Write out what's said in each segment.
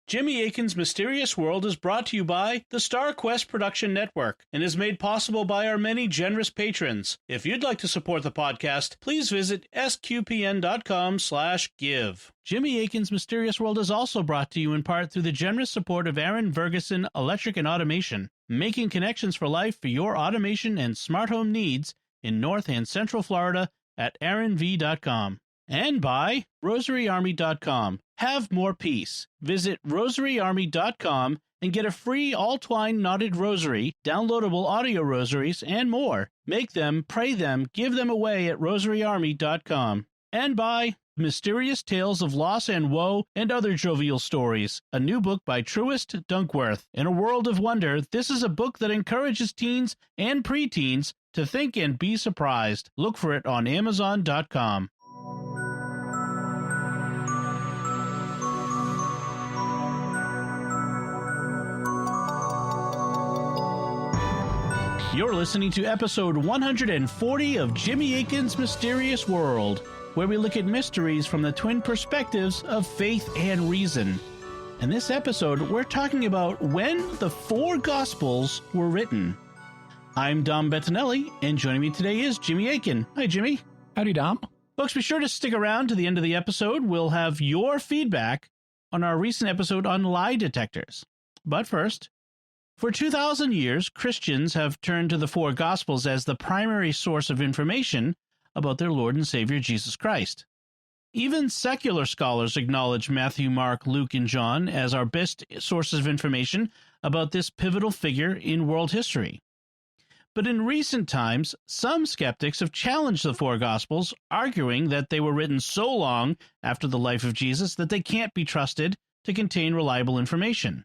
Jimmy Akin's Mysterious World is brought to you by the Star Quest Production Network and is made possible by our many generous patrons. If you'd like to support the podcast, please visit sqpn.com/give. Jimmy Akin's Mysterious World is also brought to you in part through the generous support of Aaron Vergeson Electric and Automation, making connections for life for your automation and smart home needs in North and Central Florida at aaronv.com. And by rosaryarmy.com. Have more peace. Visit rosaryarmy.com and get a free all-twine knotted rosary, downloadable audio rosaries, and more. Make them, pray them, give them away at rosaryarmy.com. And by Mysterious Tales of Loss and Woe and Other Jovial Stories, a new book by Truist Dunkworth. In a world of wonder, this is a book that encourages teens and preteens to think and be surprised. Look for it on amazon.com. You're listening to episode 140 of Jimmy Akin's Mysterious World, where we look at mysteries from the twin perspectives of faith and reason. In this episode, we're talking about when the four Gospels were written. I'm Dom Bettinelli, and joining me today is Jimmy Akin. Hi, Jimmy. Howdy, Dom. Folks, be sure to stick around to the end of the episode. We'll have your feedback on our recent episode on lie detectors. But first, for 2,000 years, Christians have turned to the four Gospels as the primary source of information about their Lord and Savior Jesus Christ. Even secular scholars acknowledge Matthew, Mark, Luke, and John as our best sources of information about this pivotal figure in world history. But in recent times, some skeptics have challenged the four Gospels, arguing that they were written so long after the life of Jesus that they can't be trusted to contain reliable information.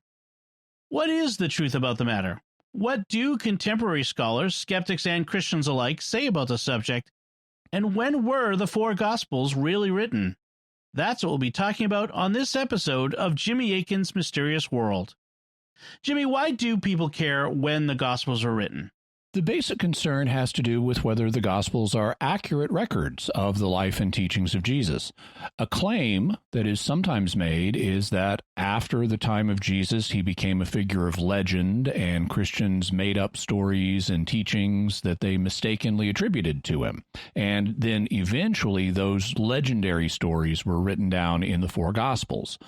What is the truth about the matter? What do contemporary scholars, skeptics, and Christians alike say about the subject? And when were the four Gospels really written? That's what we'll be talking about on this episode of Jimmy Akin's Mysterious World. Jimmy, why do people care when the Gospels are written? The basic concern has to do with whether the Gospels are accurate records of the life and teachings of Jesus. A claim that is sometimes made is that after the time of Jesus, he became a figure of legend, and Christians made up stories and teachings that they mistakenly attributed to him. And then eventually those legendary stories were written down in the four Gospels.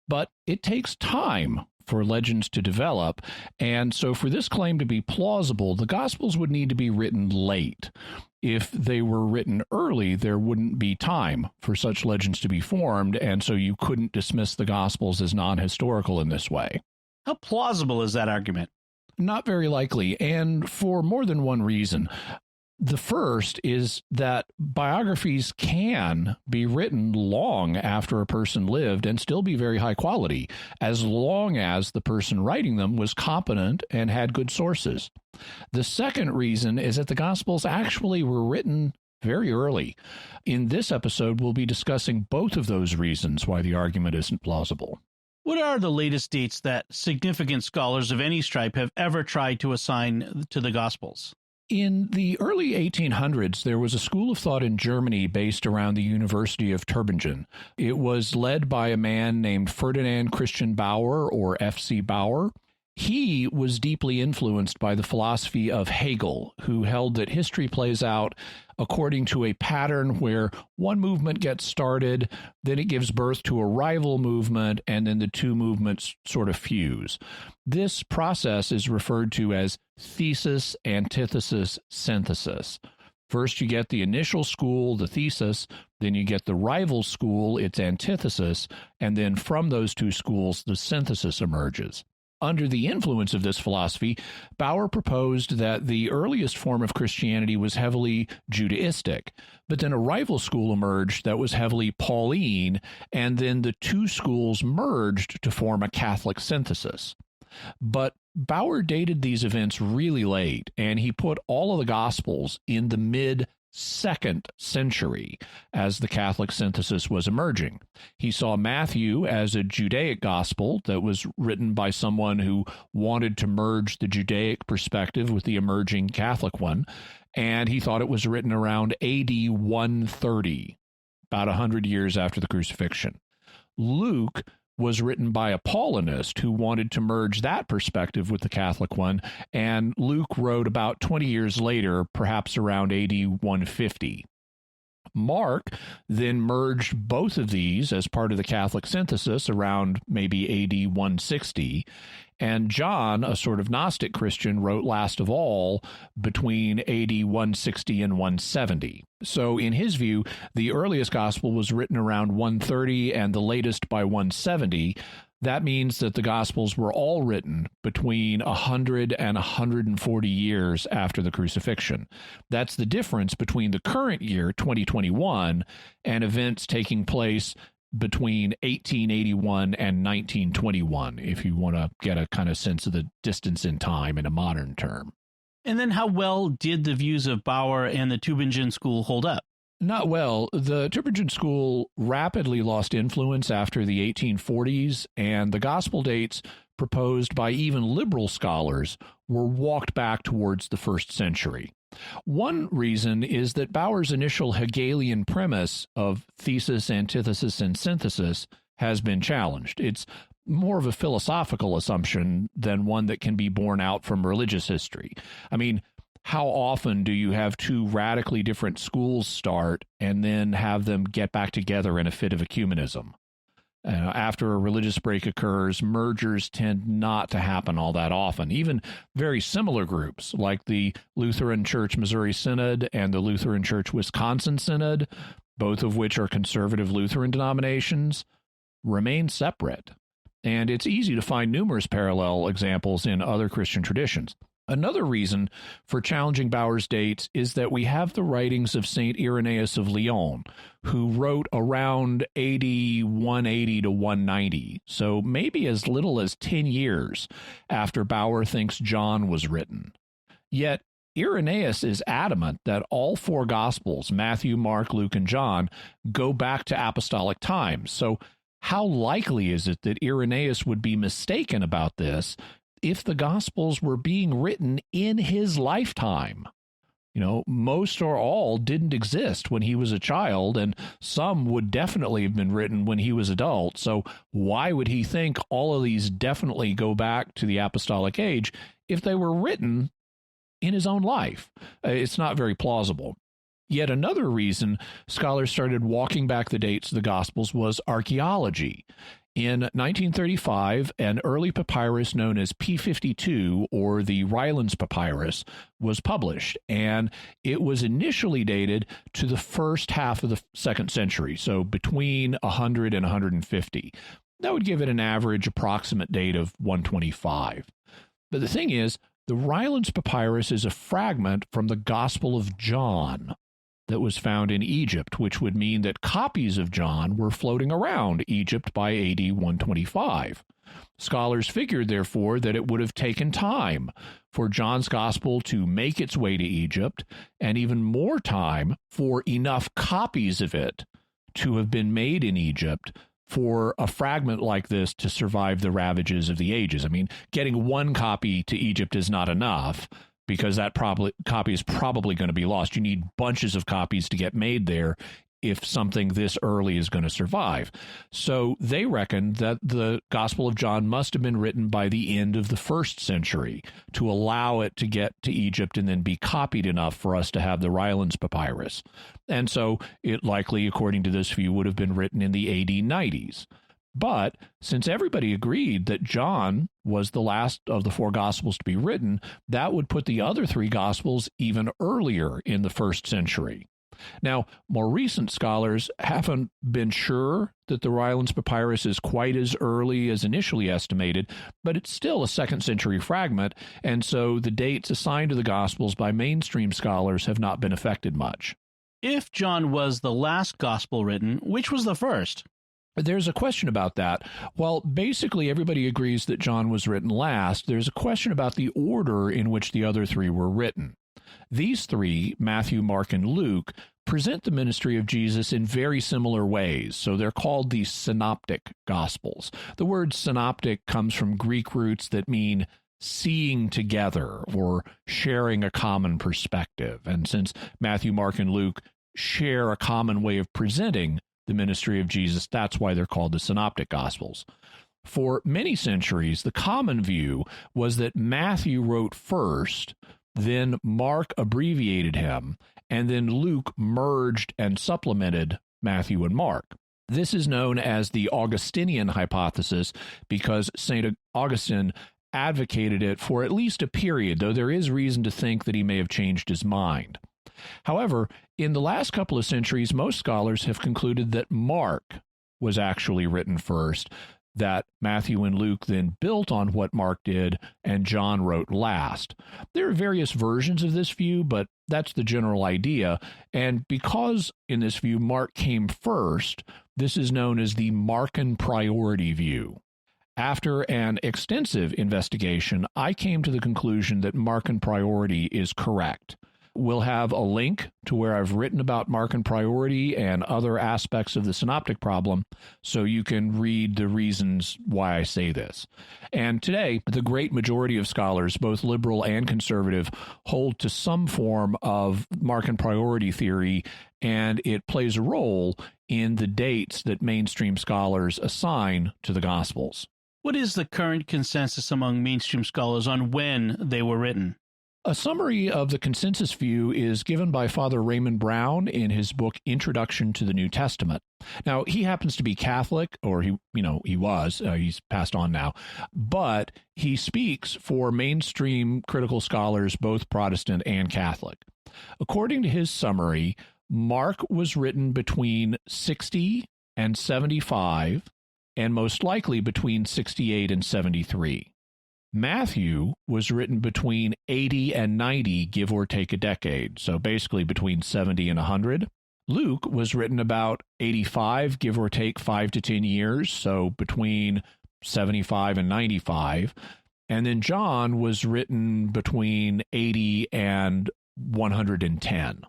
But it takes time for legends to develop, and so for this claim to be plausible, the Gospels would need to be written late. If they were written early, there wouldn't be time for such legends to be formed, and so you couldn't dismiss the Gospels as non-historical in this way. How plausible is that argument? Not very likely, and for more than one reason. The first is that biographies can be written long after a person lived and still be very high quality, as long as the person writing them was competent and had good sources. The second reason is that the Gospels actually were written very early. In this episode, we'll be discussing both of those reasons why the argument isn't plausible. What are the latest dates that significant scholars of any stripe have ever tried to assign to the Gospels? In the early 1800s, there was a school of thought in Germany based around the University of Tübingen. It was led by a man named Ferdinand Christian Bauer, or F.C. Bauer. He was deeply influenced by the philosophy of Hegel, who held that history plays out according to a pattern where one movement gets started, then it gives birth to a rival movement, and then the two movements sort of fuse. This process is referred to as thesis, antithesis, synthesis. First, you get the initial school, the thesis, then you get the rival school, its antithesis, and then from those two schools, the synthesis emerges. Under the influence of this philosophy, Bauer proposed that the earliest form of Christianity was heavily Judaistic, but then a rival school emerged that was heavily Pauline, and then the two schools merged to form a Catholic synthesis. But Bauer dated these events really late, and he put all of the Gospels in the mid-2nd century as the Catholic synthesis was emerging. He saw Matthew as a Judaic gospel that was written by someone who wanted to merge the Judaic perspective with the emerging Catholic one, and he thought it was written around AD 130, about 100 years after the crucifixion. Luke was written by a Paulinist who wanted to merge that perspective with the Catholic one, and Luke wrote about 20 years later, perhaps around AD 150. Mark then merged both of these as part of the Catholic synthesis around maybe AD 160, and John, a sort of Gnostic Christian, wrote last of all between AD 160 and 170. So in his view, the earliest gospel was written around 130 and the latest by 170. That means that the Gospels were all written between 100 and 140 years after the crucifixion. That's the difference between the current year, 2021, and events taking place between 1881 and 1921, if you want to get a kind of sense of the distance in time in a modern term. And then how well did the views of Bauer and the Tübingen school hold up? Not well. The Tübingen school rapidly lost influence after the 1840s, and the gospel dates proposed by even liberal scholars were walked back towards the first century. One reason is that Bauer's initial Hegelian premise of thesis, antithesis, and synthesis has been challenged. It's more of a philosophical assumption than one that can be borne out from religious history. I mean, how often do you have two radically different schools start and then have them get back together in a fit of ecumenism? After a religious break occurs, mergers tend not to happen all that often. Even very similar groups like the Lutheran Church Missouri Synod and the Lutheran Church Wisconsin Synod, both of which are conservative Lutheran denominations, remain separate. And it's easy to find numerous parallel examples in other Christian traditions. Another reason for challenging Bauer's dates is that we have the writings of St. Irenaeus of Lyon, who wrote around AD 180 to 190, so maybe as little as 10 years after Bauer thinks John was written. Yet Irenaeus is adamant that all four Gospels, Matthew, Mark, Luke, and John, go back to apostolic times. So how likely is it that Irenaeus would be mistaken about this if the Gospels were being written in his lifetime? You know, most or all didn't exist when he was a child, and some would definitely have been written when he was adult. So why would he think all of these definitely go back to the apostolic age if they were written in his own life? It's not very plausible. Yet another reason scholars started walking back the dates of the Gospels was archaeology. In 1935, an early papyrus known as P52, or the Rylands Papyrus, was published, and it was initially dated to the first half of the second century, so between 100 and 150. That would give it an average approximate date of 125. But the thing is, the Rylands Papyrus is a fragment from the Gospel of John that was found in Egypt, which would mean that copies of John were floating around Egypt by AD 125. Scholars figured, therefore, that it would have taken time for John's gospel to make its way to Egypt, and even more time for enough copies of it to have been made in Egypt for a fragment like this to survive the ravages of the ages. I mean, getting one copy to Egypt is not enough, because that copy is probably going to be lost. You need bunches of copies to get made there if something this early is going to survive. So they reckon that the Gospel of John must have been written by the end of the first century to allow it to get to Egypt and then be copied enough for us to have the Rylands Papyrus. And so it likely, according to this view, would have been written in the AD 90s. But since everybody agreed that John was the last of the four Gospels to be written, that would put the other three Gospels even earlier in the first century. Now, more recent scholars haven't been sure that the Rylands Papyrus is quite as early as initially estimated, but it's still a second century fragment, and so the dates assigned to the Gospels by mainstream scholars have not been affected much. If John was the last Gospel written, which was the first? There's a question about that. While basically everybody agrees that John was written last, there's a question about the order in which the other three were written. These three, Matthew, Mark, and Luke, present the ministry of Jesus in very similar ways, so they're called the synoptic Gospels. The word synoptic comes from Greek roots that mean seeing together or sharing a common perspective. And since Matthew, Mark, and Luke share a common way of presenting the ministry of Jesus, that's why they're called the synoptic Gospels. For many centuries, the common view was that Matthew wrote first, then Mark abbreviated him, and then Luke merged and supplemented Matthew and Mark. This is known as the Augustinian hypothesis because St. Augustine advocated it for at least a period, though there is reason to think that he may have changed his mind. However, in the last couple of centuries, most scholars have concluded that Mark was actually written first, that Matthew and Luke then built on what Mark did, and John wrote last. There are various versions of this view, but that's the general idea. And because in this view Mark came first, this is known as the Markan priority view. After an extensive investigation, I came to the conclusion that Markan priority is correct. We'll have a link to where I've written about Markan priority and other aspects of the synoptic problem, so you can read the reasons why I say this. And today, the great majority of scholars, both liberal and conservative, hold to some form of Markan priority theory, and it plays a role in the dates that mainstream scholars assign to the Gospels. What is the current consensus among mainstream scholars on when they were written? A summary of the consensus view is given by Father Raymond Brown in his book Introduction to the New Testament. Now, he happens to be Catholic, or he was, he's passed on now, but he speaks for mainstream critical scholars, both Protestant and Catholic. According to his summary, Mark was written between 60 and 75, and most likely between 68 and 73. Matthew was written between 80 and 90, give or take a decade, so basically between 70 and 100. Luke was written about 85, give or take 5 to 10 years, so between 75 and 95. And then John was written between 80 and 110.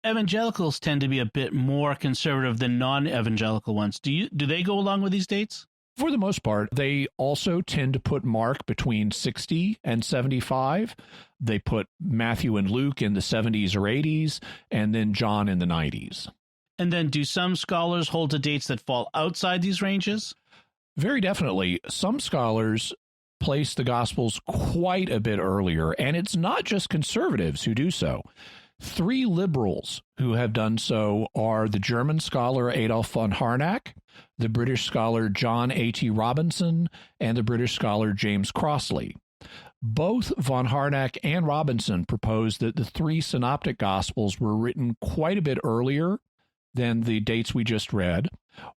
Evangelicals tend to be a bit more conservative than non-evangelical ones. Do they go along with these dates? For the most part, they also tend to put Mark between 60 and 75. They put Matthew and Luke in the 70s or 80s, and then John in the 90s. And then do some scholars hold to dates that fall outside these ranges? Very definitely. Some scholars place the Gospels quite a bit earlier, and it's not just conservatives who do so. 3 liberals who have done so are the German scholar Adolf von Harnack, the British scholar John A.T. Robinson, and the British scholar James Crossley. Both von Harnack and Robinson propose that the 3 synoptic Gospels were written quite a bit earlier than the dates we just read.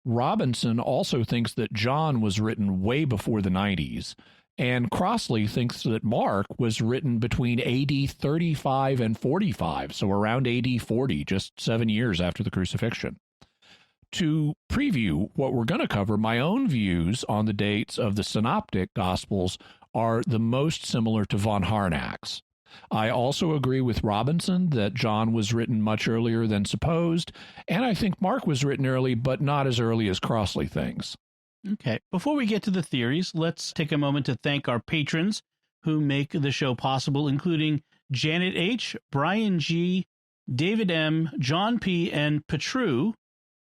Robinson also thinks that John was written way before the 90s. And Crossley thinks that Mark was written between AD 35 and 45, so around AD 40, just 7 years after the crucifixion. To preview what we're going to cover, my own views on the dates of the synoptic Gospels are the most similar to von Harnack's. I also agree with Robinson that John was written much earlier than supposed, and I think Mark was written early, but not as early as Crossley thinks. Okay. Before we get to the theories, let's take a moment to thank our patrons who make the show possible, including Janet H., Brian G., David M., John P., and Petru.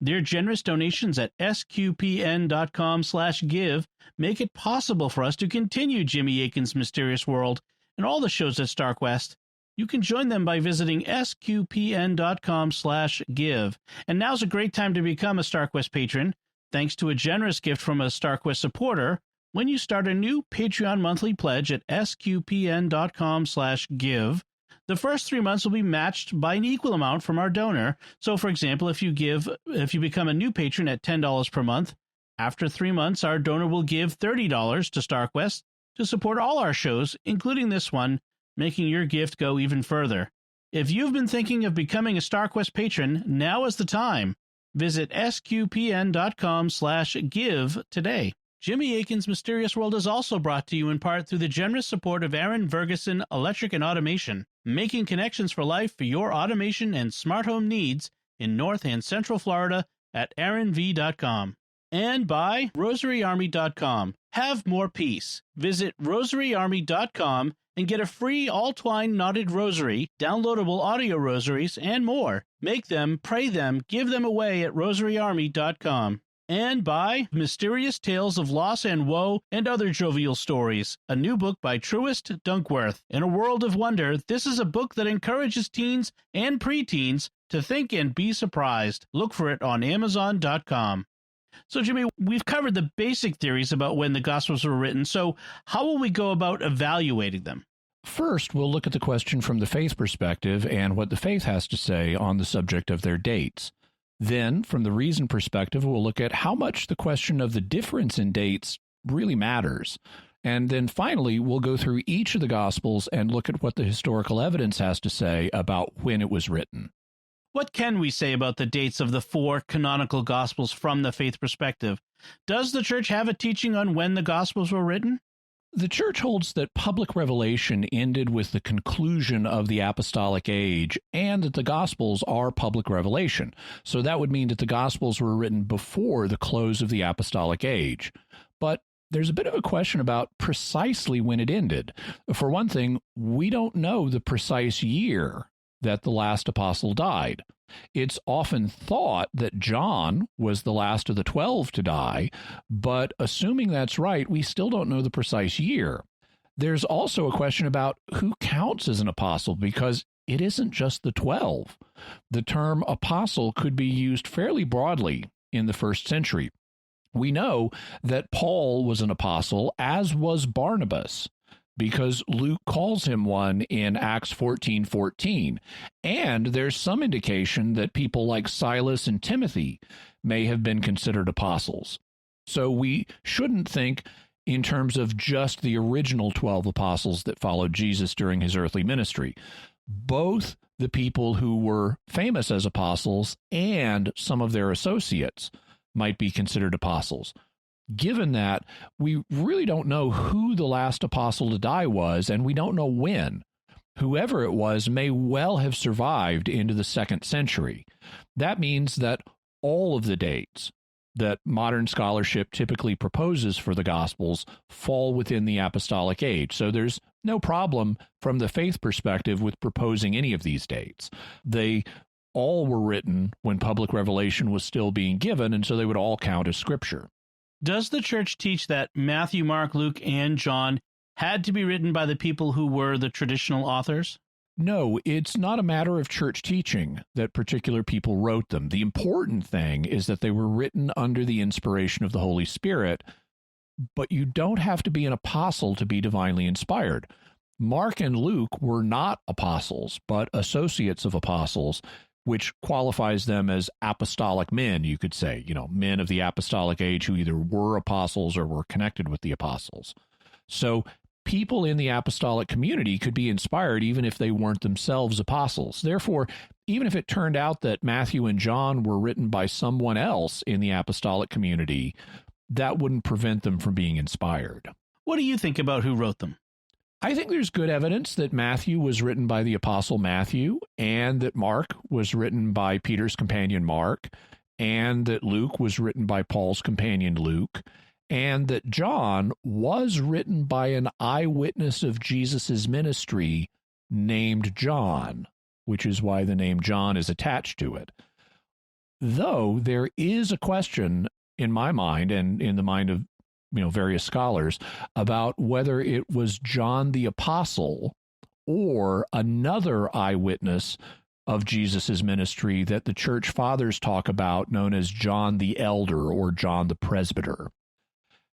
Their generous donations at sqpn.com/give make it possible for us to continue Jimmy Akin's Mysterious World and all the shows at StarQuest. You can join them by visiting sqpn.com/give. And now's a great time to become a StarQuest patron, thanks to a generous gift from a StarQuest supporter when you start a new Patreon monthly pledge at sqpn.com/give. The first 3 months will be matched by an equal amount from our donor. So, for example, if you become a new patron at $10 per month, after 3 months, our donor will give $30 to StarQuest to support all our shows, including this one, making your gift go even further. If you've been thinking of becoming a StarQuest patron, now is the time. Visit sqpn.com/give today. Jimmy Akin's Mysterious World is also brought to you in part through the generous support of Aaron Ferguson Electric and Automation, making connections for life for your automation and smart home needs in North and Central Florida at aaronv.com. And by rosaryarmy.com. Have more peace. Visit rosaryarmy.com and get a free all-twine knotted rosary, downloadable audio rosaries, and more. Make them, pray them, give them away at rosaryarmy.com. and by Mysterious Tales of Loss and Woe and Other Jovial Stories, a new book by Truist Dunkworth. In a world of wonder, this is a book that encourages teens and preteens to think and be surprised. Look for it on Amazon.com. So, Jimmy, we've covered the basic theories about when the Gospels were written, so how will we go about evaluating them? First, we'll look at the question from the faith perspective and what the faith has to say on the subject of their dates. Then, from the reason perspective, we'll look at how much the question of the difference in dates really matters. And then finally, we'll go through each of the Gospels and look at what the historical evidence has to say about when it was written. What can we say about the dates of the 4 canonical Gospels from the faith perspective? Does the Church have a teaching on when the Gospels were written? The Church holds that public revelation ended with the conclusion of the apostolic age and that the Gospels are public revelation. So that would mean that the Gospels were written before the close of the apostolic age. But there's a bit of a question about precisely when it ended. For one thing, we don't know the precise year that the last apostle died. It's often thought that John was the last of the 12 to die, but assuming that's right, we still don't know the precise year. There's also a question about who counts as an apostle, because it isn't just the 12. The term apostle could be used fairly broadly in the first century. We know that Paul was an apostle, as was Barnabas, because Luke calls him one in Acts 14:14. And there's some indication that people like Silas and Timothy may have been considered apostles. So we shouldn't think in terms of just the original 12 apostles that followed Jesus during his earthly ministry. Both the people who were famous as apostles and some of their associates might be considered apostles. Given that, we really don't know who the last apostle to die was, and we don't know when. Whoever it was may well have survived into the 2nd century. That means that all of the dates that modern scholarship typically proposes for the Gospels fall within the apostolic age. So there's no problem from the faith perspective with proposing any of these dates. They all were written when public revelation was still being given, and so they would all count as Scripture. Does the Church teach that Matthew, Mark, Luke, and John had to be written by the people who were the traditional authors? No, it's not a matter of church teaching that particular people wrote them. The important thing is that they were written under the inspiration of the Holy Spirit, but you don't have to be an apostle to be divinely inspired. Mark and Luke were not apostles, but associates of apostles, which qualifies them as apostolic men, you could say, men of the apostolic age who either were apostles or were connected with the apostles. So people in the apostolic community could be inspired even if they weren't themselves apostles. Therefore, even if it turned out that Matthew and John were written by someone else in the apostolic community, that wouldn't prevent them from being inspired. What do you think about who wrote them? I think there's good evidence that Matthew was written by the Apostle Matthew, and that Mark was written by Peter's companion Mark, and that Luke was written by Paul's companion Luke, and that John was written by an eyewitness of Jesus' ministry named John, which is why the name John is attached to it. Though there is a question in my mind and in the mind of various scholars about whether it was John the Apostle or another eyewitness of Jesus' ministry that the church fathers talk about, known as John the Elder or John the Presbyter.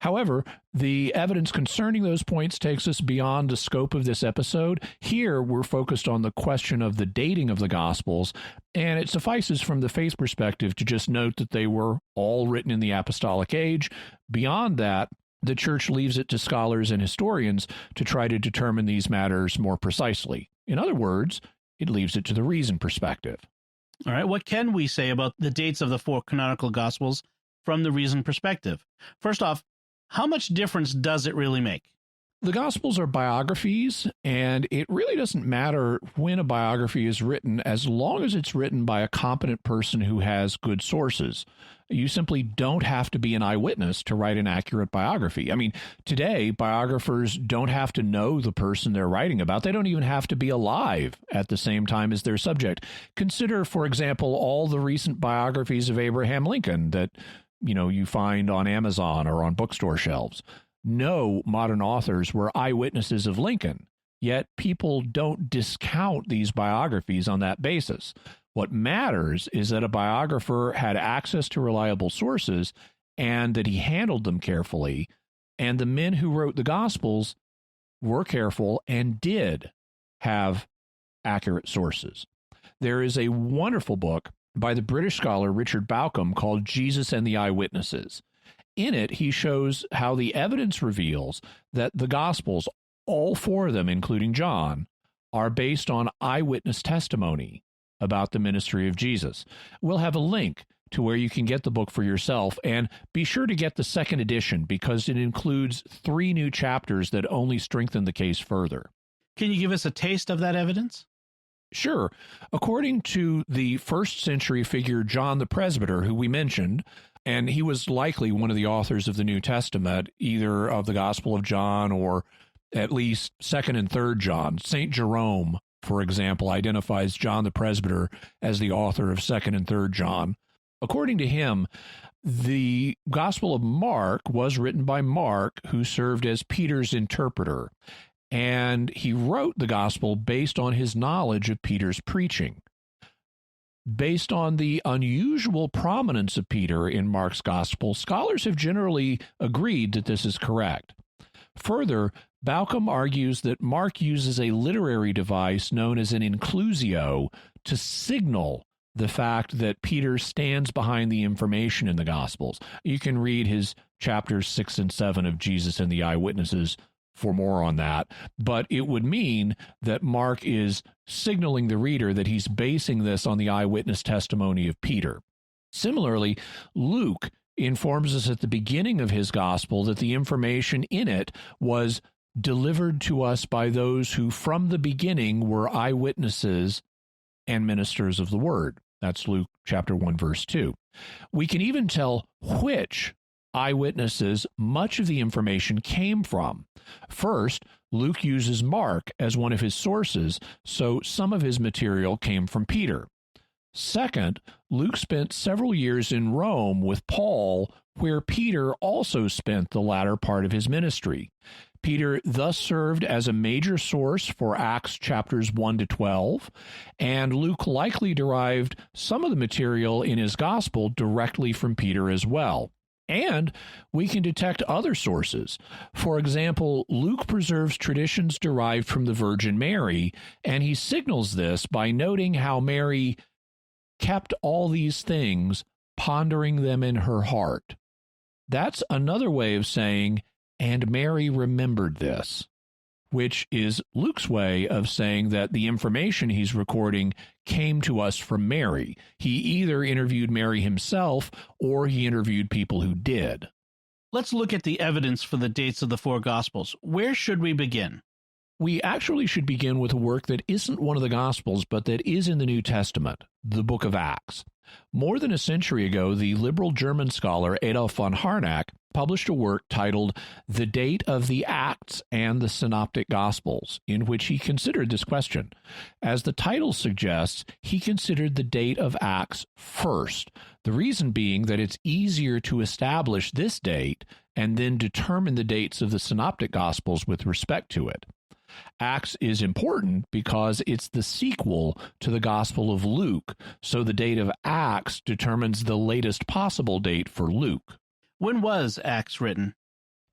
However, the evidence concerning those points takes us beyond the scope of this episode. Here, we're focused on the question of the dating of the Gospels, and it suffices from the faith perspective to just note that they were all written in the apostolic age. Beyond that, the church leaves it to scholars and historians to try to determine these matters more precisely. In other words, it leaves it to the reason perspective. All right, what can we say about the dates of the 4 canonical Gospels from the reason perspective? First off, how much difference does it really make? The Gospels are biographies, and it really doesn't matter when a biography is written as long as it's written by a competent person who has good sources. You simply don't have to be an eyewitness to write an accurate biography. I mean, today, biographers don't have to know the person they're writing about. They don't even have to be alive at the same time as their subject. Consider, for example, all the recent biographies of Abraham Lincoln that you find on Amazon or on bookstore shelves. No modern authors were eyewitnesses of Lincoln, yet people don't discount these biographies on that basis. What matters is that a biographer had access to reliable sources and that he handled them carefully, and the men who wrote the Gospels were careful and did have accurate sources. There is a wonderful book by the British scholar Richard Bauckham called Jesus and the Eyewitnesses. In it, he shows how the evidence reveals that the Gospels, all four of them, including John, are based on eyewitness testimony about the ministry of Jesus. We'll have a link to where you can get the book for yourself, and be sure to get the second edition because it includes 3 new chapters that only strengthen the case further. Can you give us a taste of that evidence? Sure. According to the first century figure John the Presbyter, who we mentioned, and he was likely one of the authors of the New Testament, either of the Gospel of John or at least 2nd and 3rd John. St. Jerome, for example, identifies John the Presbyter as the author of 2nd and 3rd John. According to him, the Gospel of Mark was written by Mark, who served as Peter's interpreter, and he wrote the Gospel based on his knowledge of Peter's preaching. Based on the unusual prominence of Peter in Mark's Gospel, scholars have generally agreed that this is correct. Further, Bauckham argues that Mark uses a literary device known as an inclusio to signal the fact that Peter stands behind the information in the Gospels. You can read his chapters 6 and 7 of Jesus and the Eyewitnesses for more on that, but it would mean that Mark is signaling the reader that he's basing this on the eyewitness testimony of Peter. Similarly, Luke informs us at the beginning of his gospel that the information in it was delivered to us by those who from the beginning were eyewitnesses and ministers of the word. That's Luke chapter 1, verse 2. We can even tell which eyewitnesses much of the information came from. First, Luke uses Mark as one of his sources, so some of his material came from Peter. Second, Luke spent several years in Rome with Paul, where Peter also spent the latter part of his ministry. Peter thus served as a major source for Acts chapters 1 to 12, and Luke likely derived some of the material in his gospel directly from Peter as well. And we can detect other sources. For example, Luke preserves traditions derived from the Virgin Mary, and he signals this by noting how Mary kept all these things, pondering them in her heart. That's another way of saying, and Mary remembered this, which is Luke's way of saying that the information he's recording came to us from Mary. He either interviewed Mary himself or he interviewed people who did. Let's look at the evidence for the dates of the 4 Gospels. Where should we begin? We actually should begin with a work that isn't one of the Gospels, but that is in the New Testament, the book of Acts. More than a century ago, the liberal German scholar Adolf von Harnack published a work titled The Date of the Acts and the Synoptic Gospels, in which he considered this question. As the title suggests, he considered the date of Acts first, the reason being that it's easier to establish this date and then determine the dates of the Synoptic Gospels with respect to it. Acts is important because it's the sequel to the Gospel of Luke, so the date of Acts determines the latest possible date for Luke. When was Acts written?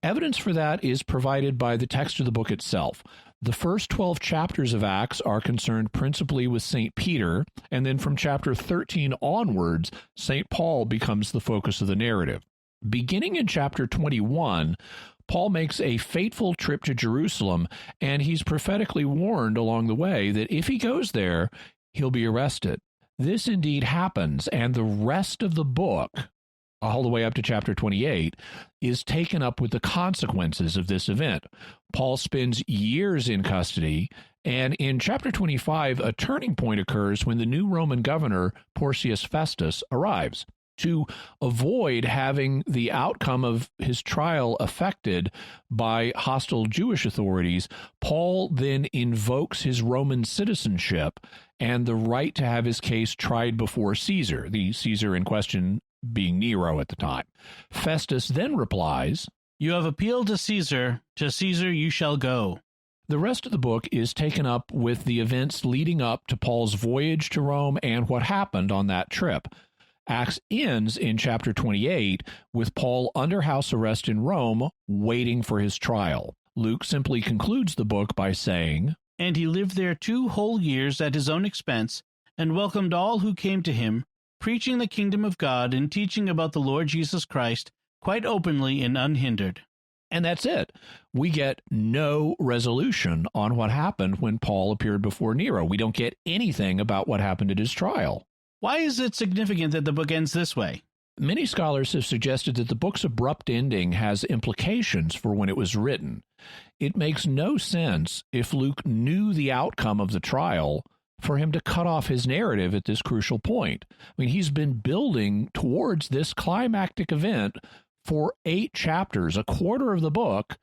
Evidence for that is provided by the text of the book itself. The first 12 chapters of Acts are concerned principally with St. Peter, and then from chapter 13 onwards, St. Paul becomes the focus of the narrative. Beginning in chapter 21, Paul makes a fateful trip to Jerusalem, and he's prophetically warned along the way that if he goes there, he'll be arrested. This indeed happens, and the rest of the book, all the way up to chapter 28, is taken up with the consequences of this event. Paul spends years in custody, and in chapter 25, a turning point occurs when the new Roman governor, Porcius Festus, arrives. To avoid having the outcome of his trial affected by hostile Jewish authorities, Paul then invokes his Roman citizenship and the right to have his case tried before Caesar. The Caesar in question being Nero at the time. Festus then replies, "You have appealed to Caesar you shall go." The rest of the book is taken up with the events leading up to Paul's voyage to Rome and what happened on that trip. Acts ends in chapter 28 with Paul under house arrest in Rome, waiting for his trial. Luke simply concludes the book by saying, "And he lived there 2 whole years at his own expense, and welcomed all who came to him, preaching the kingdom of God and teaching about the Lord Jesus Christ quite openly and unhindered." And that's it. We get no resolution on what happened when Paul appeared before Nero. We don't get anything about what happened at his trial. Why is it significant that the book ends this way? Many scholars have suggested that the book's abrupt ending has implications for when it was written. It makes no sense, if Luke knew the outcome of the trial, for him to cut off his narrative at this crucial point. I mean, he's been building towards this climactic event for 8 chapters, a quarter of the book,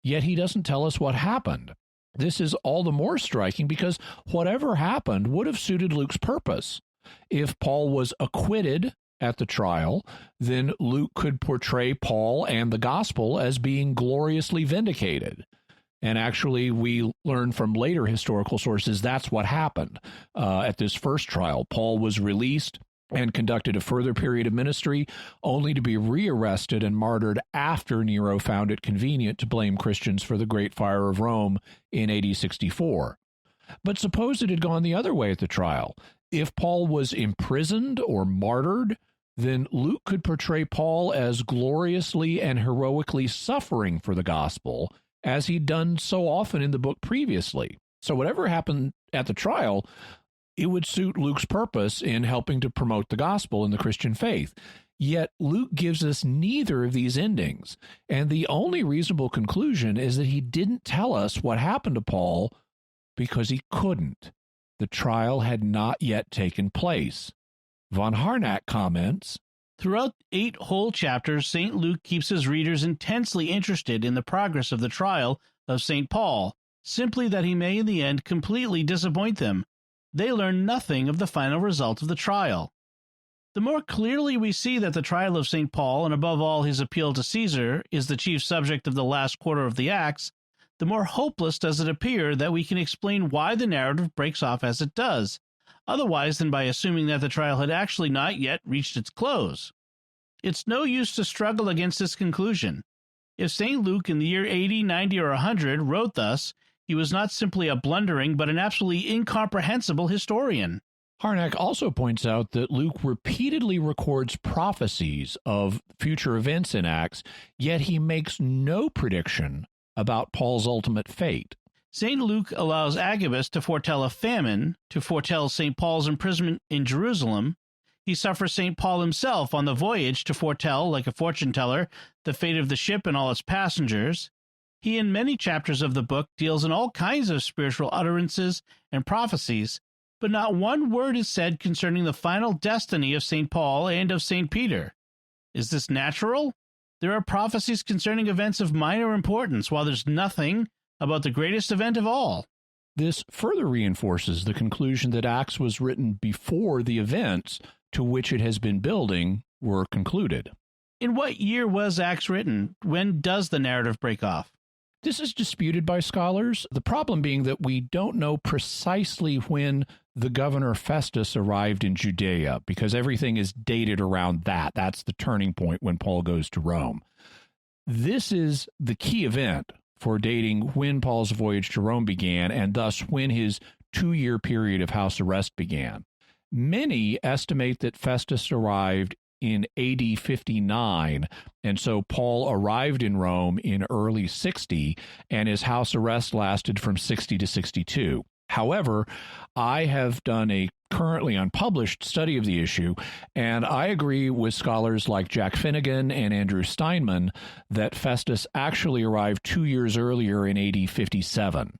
yet he doesn't tell us what happened. This is all the more striking because whatever happened would have suited Luke's purpose. If Paul was acquitted at the trial, then Luke could portray Paul and the gospel as being gloriously vindicated. And actually, we learn from later historical sources that's what happened at this first trial. Paul was released and conducted a further period of ministry, only to be rearrested and martyred after Nero found it convenient to blame Christians for the Great Fire of Rome in AD 64. But suppose it had gone the other way at the trial. If Paul was imprisoned or martyred, then Luke could portray Paul as gloriously and heroically suffering for the gospel, as he'd done so often in the book previously. So whatever happened at the trial, it would suit Luke's purpose in helping to promote the gospel and the Christian faith. Yet Luke gives us neither of these endings, and the only reasonable conclusion is that he didn't tell us what happened to Paul because he couldn't. The trial had not yet taken place. Von Harnack comments, "Throughout 8 whole chapters, St. Luke keeps his readers intensely interested in the progress of the trial of St. Paul, simply that he may in the end completely disappoint them. They learn nothing of the final result of the trial. The more clearly we see that the trial of St. Paul, and above all his appeal to Caesar, is the chief subject of the last quarter of the Acts, the more hopeless does it appear that we can explain why the narrative breaks off as it does, otherwise than by assuming that the trial had actually not yet reached its close. It's no use to struggle against this conclusion. If St. Luke in the year 80, 90, or 100 wrote thus, he was not simply a blundering but an absolutely incomprehensible historian." Harnack also points out that Luke repeatedly records prophecies of future events in Acts, yet he makes no prediction about Paul's ultimate fate. St. Luke allows Agabus to foretell a famine, to foretell St. Paul's imprisonment in Jerusalem. He suffers St. Paul himself on the voyage to foretell, like a fortune teller, the fate of the ship and all its passengers. He, in many chapters of the book, deals in all kinds of spiritual utterances and prophecies, but not one word is said concerning the final destiny of St. Paul and of St. Peter. Is this natural? There are prophecies concerning events of minor importance, while there's nothing about the greatest event of all. This further reinforces the conclusion that Acts was written before the events to which it has been building were concluded. In what year was Acts written? When does the narrative break off? This is disputed by scholars, the problem being that we don't know precisely when the governor Festus arrived in Judea, because everything is dated around that. That's the turning point when Paul goes to Rome. This is the key event for dating when Paul's voyage to Rome began, and thus when his 2-year period of house arrest began. Many estimate that Festus arrived in AD 59, and so Paul arrived in Rome in early 60, and his house arrest lasted from 60 to 62. However, I have done a currently unpublished study of the issue, and I agree with scholars like Jack Finnegan and Andrew Steinman that Festus actually arrived 2 years earlier in AD 57.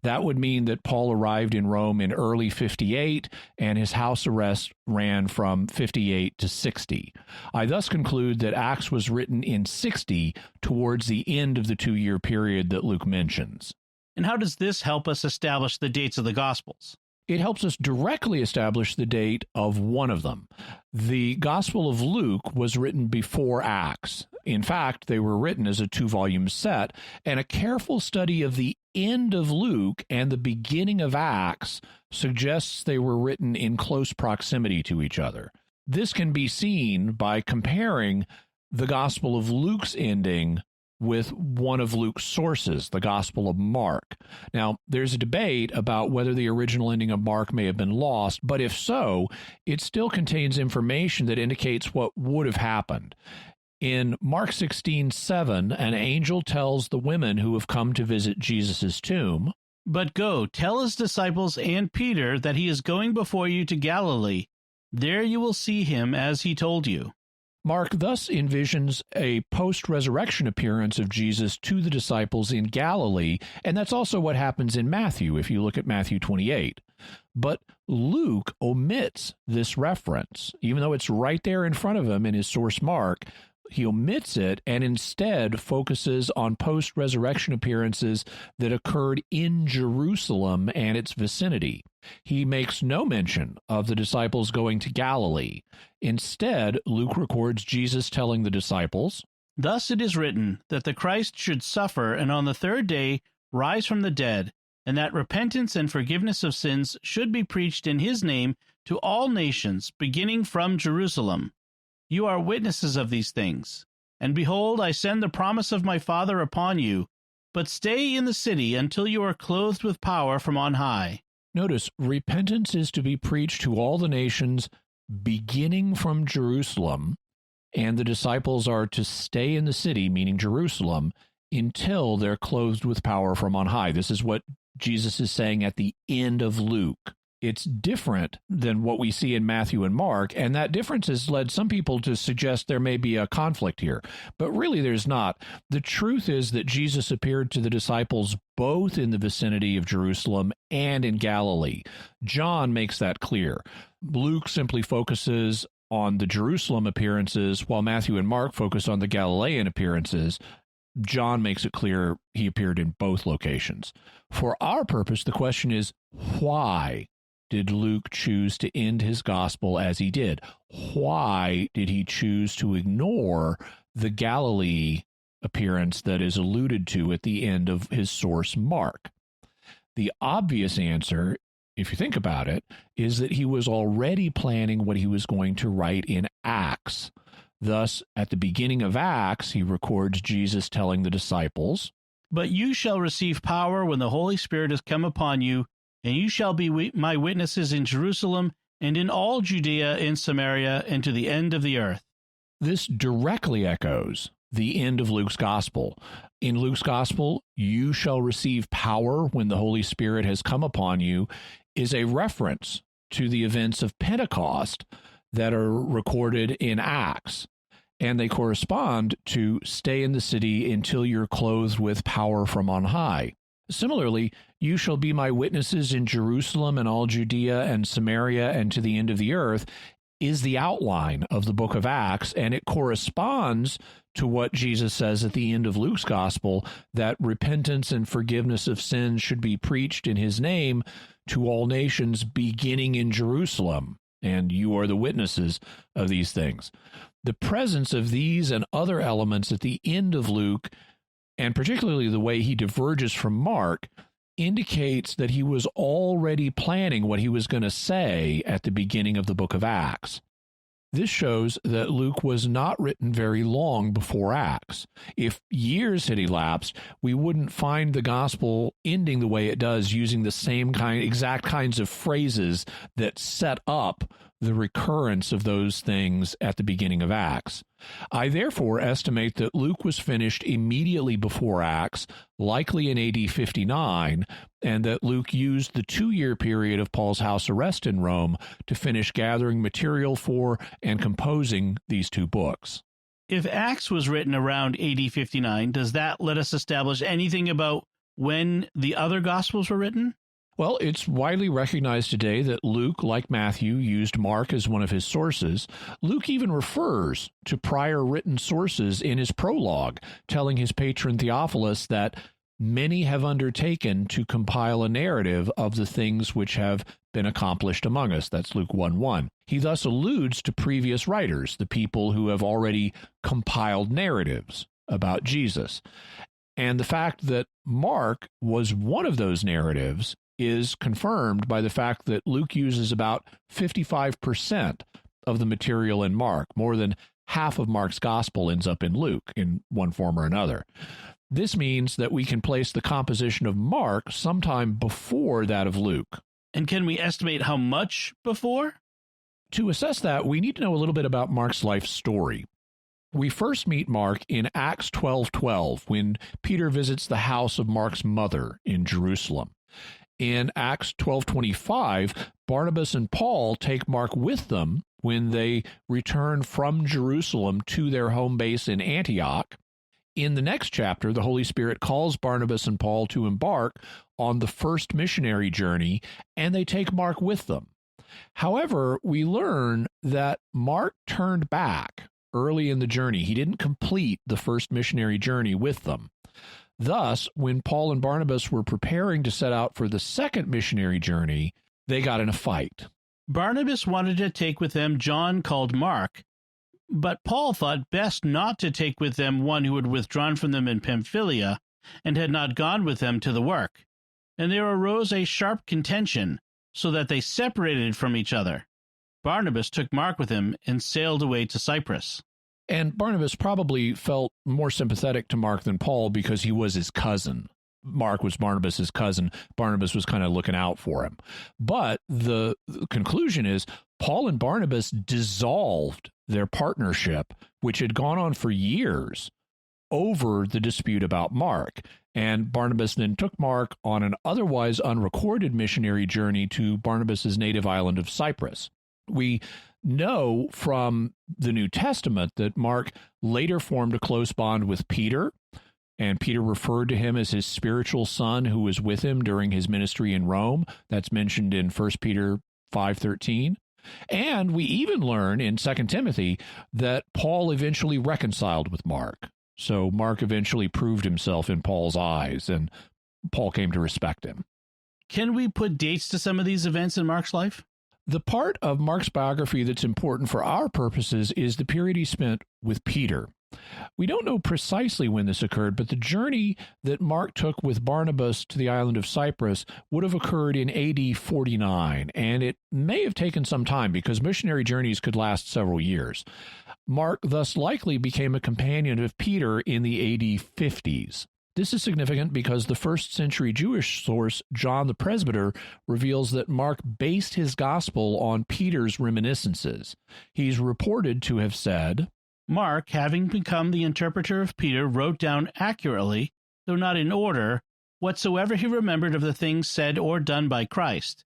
That would mean that Paul arrived in Rome in early 58, and his house arrest ran from 58 to 60. I thus conclude that Acts was written in 60, towards the end of the 2-year period that Luke mentions. And how does this help us establish the dates of the Gospels? It helps us directly establish the date of one of them. The Gospel of Luke was written before Acts. In fact, they were written as a 2-volume set, and a careful study of the end of Luke and the beginning of Acts suggests they were written in close proximity to each other. This can be seen by comparing the Gospel of Luke's ending with one of Luke's sources, the Gospel of Mark. Now, there's a debate about whether the original ending of Mark may have been lost, but if so, it still contains information that indicates what would have happened. In Mark 16:7, an angel tells the women who have come to visit Jesus' tomb, "But go, tell his disciples and Peter that he is going before you to Galilee. There you will see him as he told you." Mark thus envisions a post-resurrection appearance of Jesus to the disciples in Galilee, and that's also what happens in Matthew, if you look at Matthew 28. But Luke omits this reference. Even though it's right there in front of him in his source Mark, he omits it and instead focuses on post-resurrection appearances that occurred in Jerusalem and its vicinity. He makes no mention of the disciples going to Galilee. Instead, Luke records Jesus telling the disciples, "Thus it is written, that the Christ should suffer and on the third day rise from the dead, and that repentance and forgiveness of sins should be preached in his name to all nations, beginning from Jerusalem. You are witnesses of these things. And behold, I send the promise of my Father upon you, but stay in the city until you are clothed with power from on high." Notice, repentance is to be preached to all the nations, beginning from Jerusalem, and the disciples are to stay in the city, meaning Jerusalem, until they're clothed with power from on high. This is what Jesus is saying at the end of Luke. It's different than what we see in Matthew and Mark, and that difference has led some people to suggest there may be a conflict here. But really, there's not. The truth is that Jesus appeared to the disciples both in the vicinity of Jerusalem and in Galilee. John makes that clear. Luke simply focuses on the Jerusalem appearances, while Matthew and Mark focus on the Galilean appearances. John makes it clear he appeared in both locations. For our purpose, the question is, why did Luke choose to end his gospel as he did? Why did he choose to ignore the Galilee appearance that is alluded to at the end of his source, Mark? The obvious answer, if you think about it, is that he was already planning what he was going to write in Acts. Thus, at the beginning of Acts, he records Jesus telling the disciples, "But you shall receive power when the Holy Spirit has come upon you, and you shall be my witnesses in Jerusalem and in all Judea and Samaria and to the end of the earth." This directly echoes the end of Luke's gospel. In Luke's gospel, "you shall receive power when the Holy Spirit has come upon you," is a reference to the events of Pentecost that are recorded in Acts, and they correspond to "stay in the city until you're clothed with power from on high." Similarly, "you shall be my witnesses in Jerusalem and all Judea and Samaria and to the end of the earth" is the outline of the book of Acts, and it corresponds to what Jesus says at the end of Luke's gospel, that repentance and forgiveness of sins should be preached in his name to all nations, beginning in Jerusalem, and you are the witnesses of these things. The presence of these and other elements at the end of Luke, and particularly the way he diverges from Mark, indicates that he was already planning what he was going to say at the beginning of the book of Acts. This shows that Luke was not written very long before Acts. If years had elapsed, we wouldn't find the gospel ending the way it does, using the same exact kinds of phrases that set up the recurrence of those things at the beginning of Acts. I therefore estimate that Luke was finished immediately before Acts, likely in AD 59, and that Luke used the 2-year period of Paul's house arrest in Rome to finish gathering material for and composing these 2 books. If Acts was written around AD 59, does that let us establish anything about when the other Gospels were written? Well, it's widely recognized today that Luke, like Matthew, used Mark as one of his sources. Luke even refers to prior written sources in his prologue, telling his patron Theophilus that many have undertaken to compile a narrative of the things which have been accomplished among us. That's Luke 1:1. He thus alludes to previous writers, the people who have already compiled narratives about Jesus. And the fact that Mark was one of those narratives is confirmed by the fact that Luke uses about 55% of the material in Mark. More than half of Mark's gospel ends up in Luke in one form or another. This means that we can place the composition of Mark sometime before that of Luke. And can we estimate how much before? To assess that, we need to know a little bit about Mark's life story. We first meet Mark in Acts 12:12, when Peter visits the house of Mark's mother in Jerusalem. In Acts 12:25, Barnabas and Paul take Mark with them when they return from Jerusalem to their home base in Antioch. In the next chapter, the Holy Spirit calls Barnabas and Paul to embark on the first missionary journey, and they take Mark with them. However, we learn that Mark turned back early in the journey. He didn't complete the first missionary journey with them. Thus, when Paul and Barnabas were preparing to set out for the second missionary journey, they got in a fight. Barnabas wanted to take with them John called Mark, but Paul thought best not to take with them one who had withdrawn from them in Pamphylia and had not gone with them to the work. And there arose a sharp contention, so that they separated from each other. Barnabas took Mark with him and sailed away to Cyprus. And Barnabas probably felt more sympathetic to Mark than Paul because he was his cousin. Mark was Barnabas's cousin. Barnabas was kind of looking out for him. But the conclusion is Paul and Barnabas dissolved their partnership, which had gone on for years, over the dispute about Mark. And Barnabas then took Mark on an otherwise unrecorded missionary journey to Barnabas's native island of Cyprus. We know from the New Testament that Mark later formed a close bond with Peter, and Peter referred to him as his spiritual son who was with him during his ministry in Rome. That's mentioned in 1 Peter 5:13. And we even learn in 2 Timothy that Paul eventually reconciled with Mark. So Mark eventually proved himself in Paul's eyes, and Paul came to respect him. Can we put dates to some of these events in Mark's life? The part of Mark's biography that's important for our purposes is the period he spent with Peter. We don't know precisely when this occurred, but the journey that Mark took with Barnabas to the island of Cyprus would have occurred in AD 49, and it may have taken some time because missionary journeys could last several years. Mark thus likely became a companion of Peter in the AD 50s. This is significant because the first century Jewish source, John the Presbyter, reveals that Mark based his gospel on Peter's reminiscences. He's reported to have said, Mark, having become the interpreter of Peter, wrote down accurately, though not in order, whatsoever he remembered of the things said or done by Christ.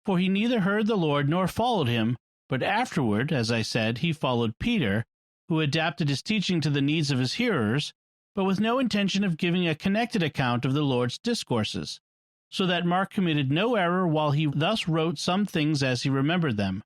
For he neither heard the Lord nor followed him, but afterward, as I said, he followed Peter, who adapted his teaching to the needs of his hearers, but with no intention of giving a connected account of the Lord's discourses, so that Mark committed no error while he thus wrote some things as he remembered them.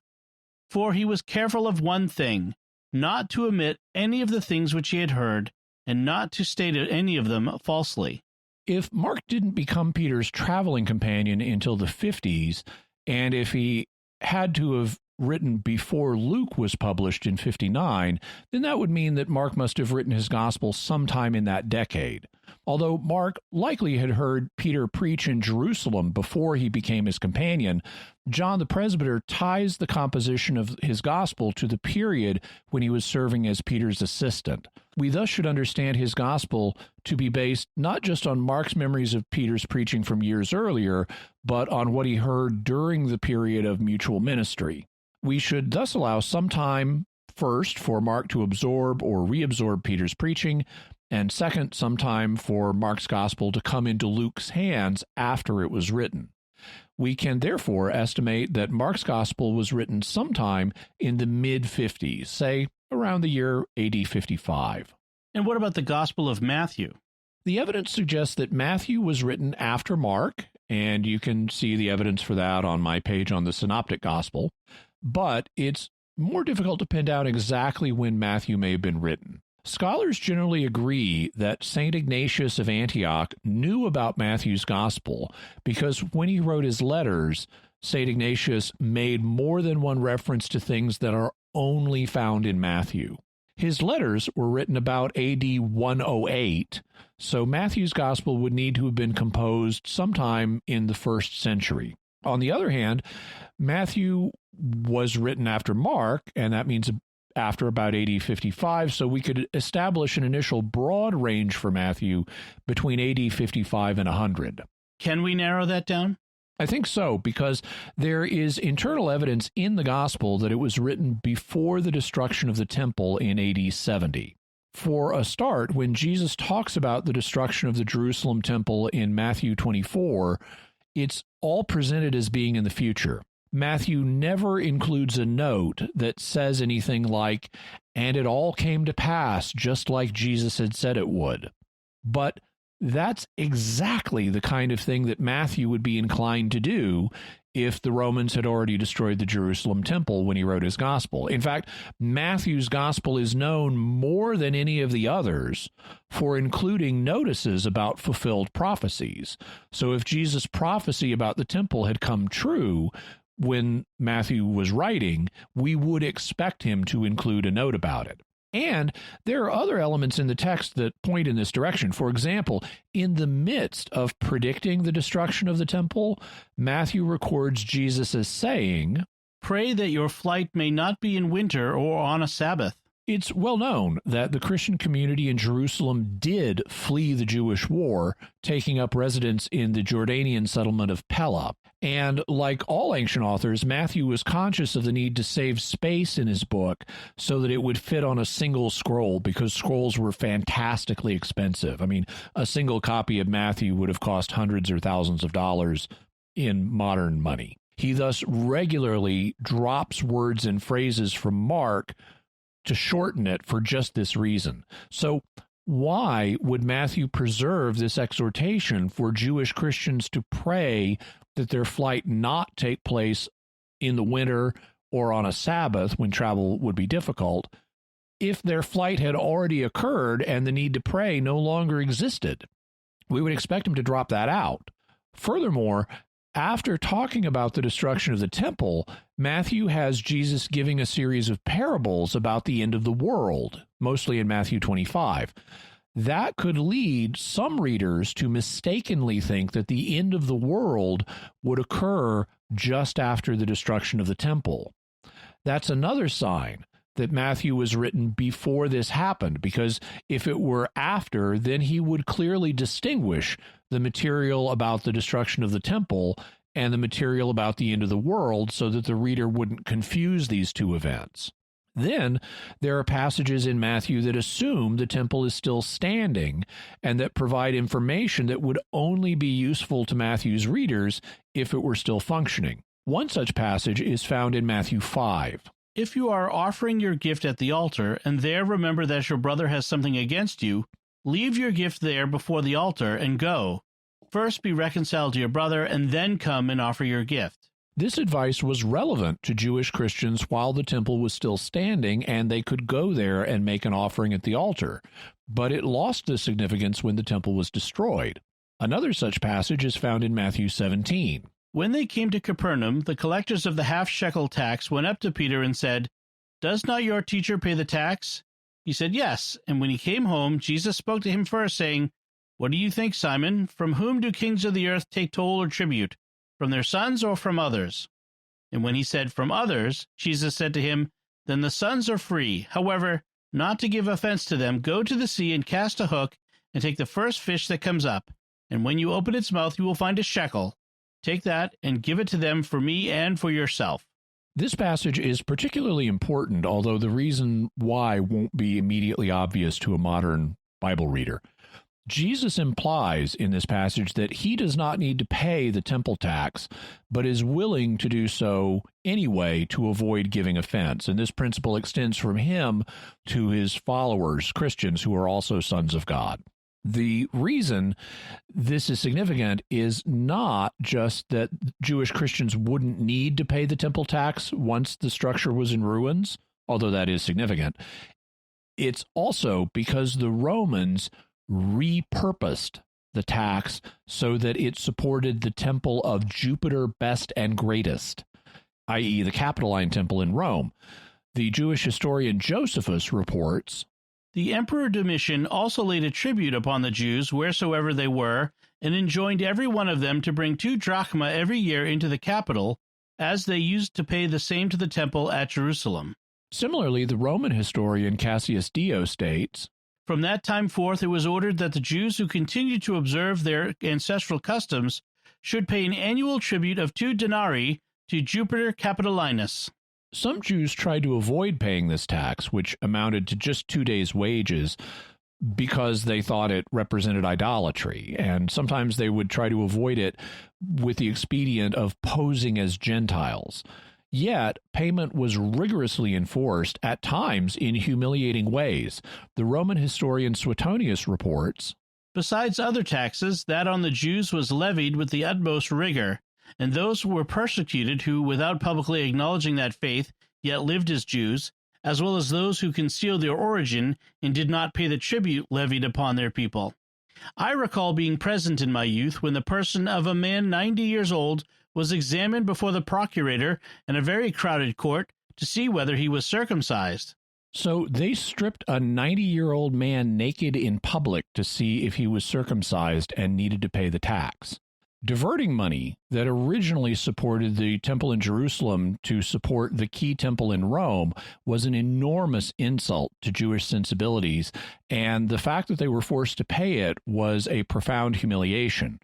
For he was careful of one thing, not to omit any of the things which he had heard, and not to state any of them falsely. If Mark didn't become Peter's traveling companion until the 50s, and if he had to have written before Luke was published in 59, then that would mean that Mark must have written his gospel sometime in that decade. Although Mark likely had heard Peter preach in Jerusalem before he became his companion, John the Presbyter ties the composition of his gospel to the period when he was serving as Peter's assistant. We thus should understand his gospel to be based not just on Mark's memories of Peter's preaching from years earlier, but on what he heard during the period of mutual ministry. We should thus allow some time, first, for Mark to absorb or reabsorb Peter's preaching, and second, some time for Mark's gospel to come into Luke's hands after it was written. We can therefore estimate that Mark's gospel was written sometime in the mid-50s, say around the year AD 55. And what about the Gospel of Matthew? The evidence suggests that Matthew was written after Mark, and you can see the evidence for that on my page on the Synoptic Gospel, but it's more difficult to pin down exactly when Matthew may have been written. Scholars generally agree that St. Ignatius of Antioch knew about Matthew's gospel because when he wrote his letters, St. Ignatius made more than one reference to things that are only found in Matthew. His letters were written about AD 108, so Matthew's gospel would need to have been composed sometime in the 1st century. On the other hand, Matthew was written after Mark, and that means after about AD 55, so we could establish an initial broad range for Matthew between AD 55 and 100. Can we narrow that down? I think so, because there is internal evidence in the gospel that it was written before the destruction of the temple in AD 70. For a start, when Jesus talks about the destruction of the Jerusalem temple in Matthew 24, it's all presented as being in the future. Matthew never includes a note that says anything like, "And it all came to pass just like Jesus had said it would." But that's exactly the kind of thing that Matthew would be inclined to do if the Romans had already destroyed the Jerusalem temple when he wrote his gospel. In fact, Matthew's gospel is known more than any of the others for including notices about fulfilled prophecies. So if Jesus' prophecy about the temple had come true when Matthew was writing, we would expect him to include a note about it. And there are other elements in the text that point in this direction. For example, in the midst of predicting the destruction of the temple, Matthew records Jesus as saying, "Pray that your flight may not be in winter or on a Sabbath." It's well known that the Christian community in Jerusalem did flee the Jewish war, taking up residence in the Jordanian settlement of Pella. And like all ancient authors, Matthew was conscious of the need to save space in his book so that it would fit on a single scroll, because scrolls were fantastically expensive. I mean, a single copy of Matthew would have cost hundreds or thousands of dollars in modern money. He thus regularly drops words and phrases from Mark to shorten it for just this reason. So why would Matthew preserve this exhortation for Jewish Christians to pray that their flight not take place in the winter or on a Sabbath when travel would be difficult, if their flight had already occurred and the need to pray no longer existed? We would expect him to drop that out. Furthermore, after talking about the destruction of the temple, Matthew has Jesus giving a series of parables about the end of the world, mostly in Matthew 25. That could lead some readers to mistakenly think that the end of the world would occur just after the destruction of the temple. That's another sign that Matthew was written before this happened, because if it were after, then he would clearly distinguish the material about the destruction of the temple and the material about the end of the world so that the reader wouldn't confuse these two events. Then there are passages in Matthew that assume the temple is still standing and that provide information that would only be useful to Matthew's readers if it were still functioning. One such passage is found in Matthew 5. "If you are offering your gift at the altar, and there remember that your brother has something against you, leave your gift there before the altar and go. First be reconciled to your brother, and then come and offer your gift." This advice was relevant to Jewish Christians while the temple was still standing and they could go there and make an offering at the altar, but it lost the significance when the temple was destroyed. Another such passage is found in Matthew 17. "When they came to Capernaum, the collectors of the half-shekel tax went up to Peter and said, 'Does not your teacher pay the tax?' He said, 'Yes.' And when he came home, Jesus spoke to him first, saying, 'What do you think, Simon? From whom do kings of the earth take toll or tribute? From their sons or from others?' And when he said, 'From others,' Jesus said to him, 'Then the sons are free. However, not to give offense to them, go to the sea and cast a hook and take the first fish that comes up. And when you open its mouth, you will find a shekel. Take that and give it to them for me and for yourself.'" This passage is particularly important, although the reason why won't be immediately obvious to a modern Bible reader. Jesus implies in this passage that he does not need to pay the temple tax, but is willing to do so anyway to avoid giving offense. And this principle extends from him to his followers, Christians, who are also sons of God. The reason this is significant is not just that Jewish Christians wouldn't need to pay the temple tax once the structure was in ruins, although that is significant. It's also because the Romans repurposed the tax so that it supported the temple of Jupiter Best and Greatest, i.e. the Capitoline Temple in Rome. The Jewish historian Josephus reports, "The Emperor Domitian also laid a tribute upon the Jews wheresoever they were, and enjoined every one of them to bring 2 drachma every year into the capital, as they used to pay the same to the temple at Jerusalem." Similarly, the Roman historian Cassius Dio states, "From that time forth it was ordered that the Jews who continued to observe their ancestral customs should pay an annual tribute of 2 denarii to Jupiter Capitolinus." Some Jews tried to avoid paying this tax, which amounted to just 2 days' wages, because they thought it represented idolatry, and sometimes they would try to avoid it with the expedient of posing as Gentiles. Yet, payment was rigorously enforced, at times in humiliating ways. The Roman historian Suetonius reports, "Besides other taxes, that on the Jews was levied with the utmost rigor, and those who were persecuted who, without publicly acknowledging that faith, yet lived as Jews, as well as those who concealed their origin and did not pay the tribute levied upon their people. I recall being present in my youth when the person of a man 90 years old was examined before the procurator in a very crowded court to see whether he was circumcised." So they stripped a 90-year-old man naked in public to see if he was circumcised and needed to pay the tax. Diverting money that originally supported the temple in Jerusalem to support the key temple in Rome was an enormous insult to Jewish sensibilities, and the fact that they were forced to pay it was a profound humiliation.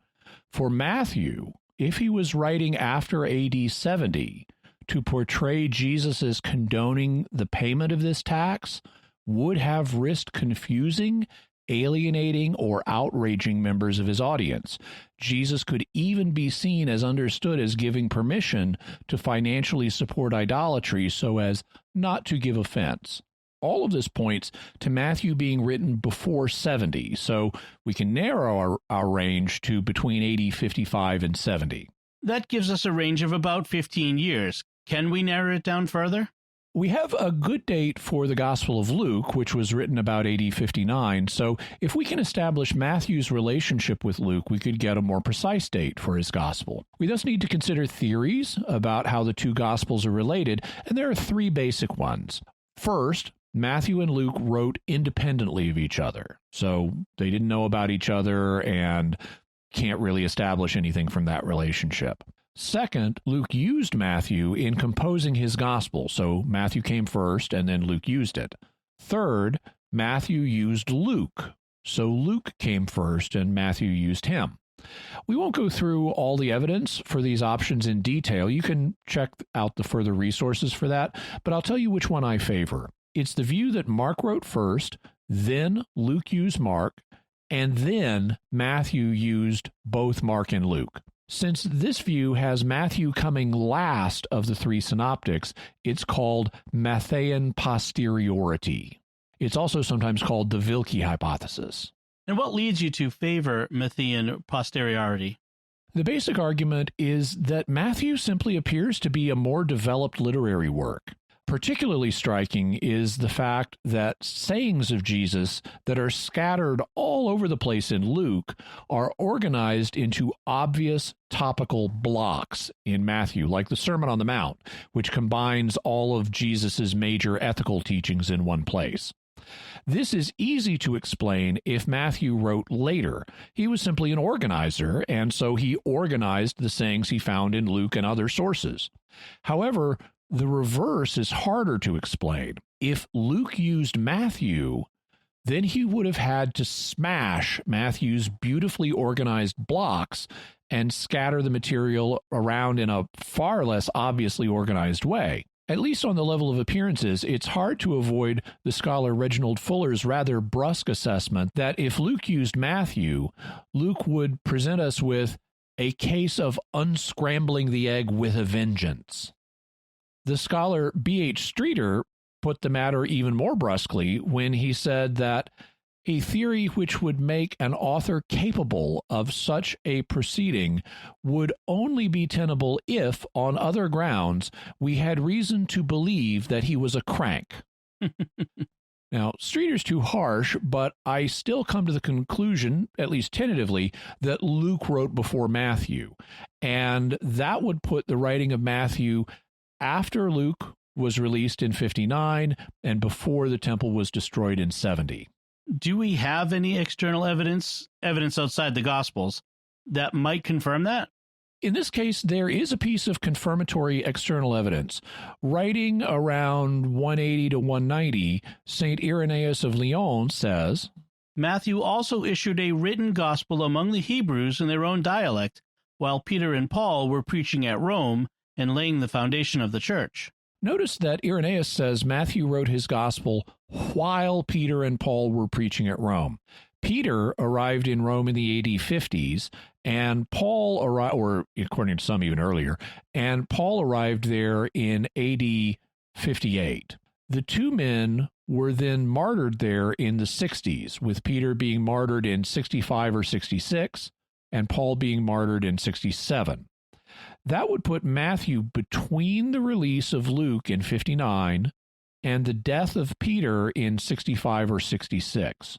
For Matthew, if he was writing after AD 70, to portray Jesus as condoning the payment of this tax would have risked confusing, alienating, or outraging members of his audience. Jesus could even be seen as understood as giving permission to financially support idolatry so as not to give offense. All of this points to Matthew being written before 70, so we can narrow our range to between AD 55 and 70. That gives us a range of about 15 years. Can we narrow it down further? We have a good date for the Gospel of Luke, which was written about AD 59, so if we can establish Matthew's relationship with Luke, we could get a more precise date for his Gospel. We thus need to consider theories about how the 2 Gospels are related, and there are 3 basic ones. First, Matthew and Luke wrote independently of each other, so they didn't know about each other and can't really establish anything from that relationship. Second, Luke used Matthew in composing his gospel, so Matthew came first and then Luke used it. Third, Matthew used Luke, so Luke came first and Matthew used him. We won't go through all the evidence for these options in detail. You can check out the further resources for that, but I'll tell you which one I favor. It's the view that Mark wrote first, then Luke used Mark, and then Matthew used both Mark and Luke. Since this view has Matthew coming last of the 3 synoptics, it's called Matthean posteriority. It's also sometimes called the Wilkie hypothesis. And what leads you to favor Matthean posteriority? The basic argument is that Matthew simply appears to be a more developed literary work. Particularly striking is the fact that sayings of Jesus that are scattered all over the place in Luke are organized into obvious topical blocks in Matthew, like the Sermon on the Mount, which combines all of Jesus's major ethical teachings in one place. This is easy to explain if Matthew wrote later. He was simply an organizer, and so he organized the sayings he found in Luke and other sources. However, the reverse is harder to explain. If Luke used Matthew, then he would have had to smash Matthew's beautifully organized blocks and scatter the material around in a far less obviously organized way. At least on the level of appearances, it's hard to avoid the scholar Reginald Fuller's rather brusque assessment that if Luke used Matthew, Luke would present us with a case of unscrambling the egg with a vengeance. The scholar B.H. Streeter put the matter even more brusquely when he said that a theory which would make an author capable of such a proceeding would only be tenable if, on other grounds, we had reason to believe that he was a crank. Now, Streeter's too harsh, but I still come to the conclusion, at least tentatively, that Luke wrote before Matthew. And that would put the writing of Matthew after Luke was released in 59 and before the temple was destroyed in 70. Do we have any external evidence outside the Gospels, that might confirm that? In this case, there is a piece of confirmatory external evidence. Writing around 180 to 190, St. Irenaeus of Lyon says, Matthew also issued a written gospel among the Hebrews in their own dialect, while Peter and Paul were preaching at Rome and laying the foundation of the church. Notice that Irenaeus says Matthew wrote his gospel while Peter and Paul were preaching at Rome. Peter arrived in Rome in the AD 50s, and Paul arrived, or according to some even earlier, and Paul arrived there in AD 58. The two men were then martyred there in the 60s, with Peter being martyred in 65 or 66, and Paul being martyred in 67. That would put Matthew between the release of Luke in 59 and the death of Peter in 65 or 66.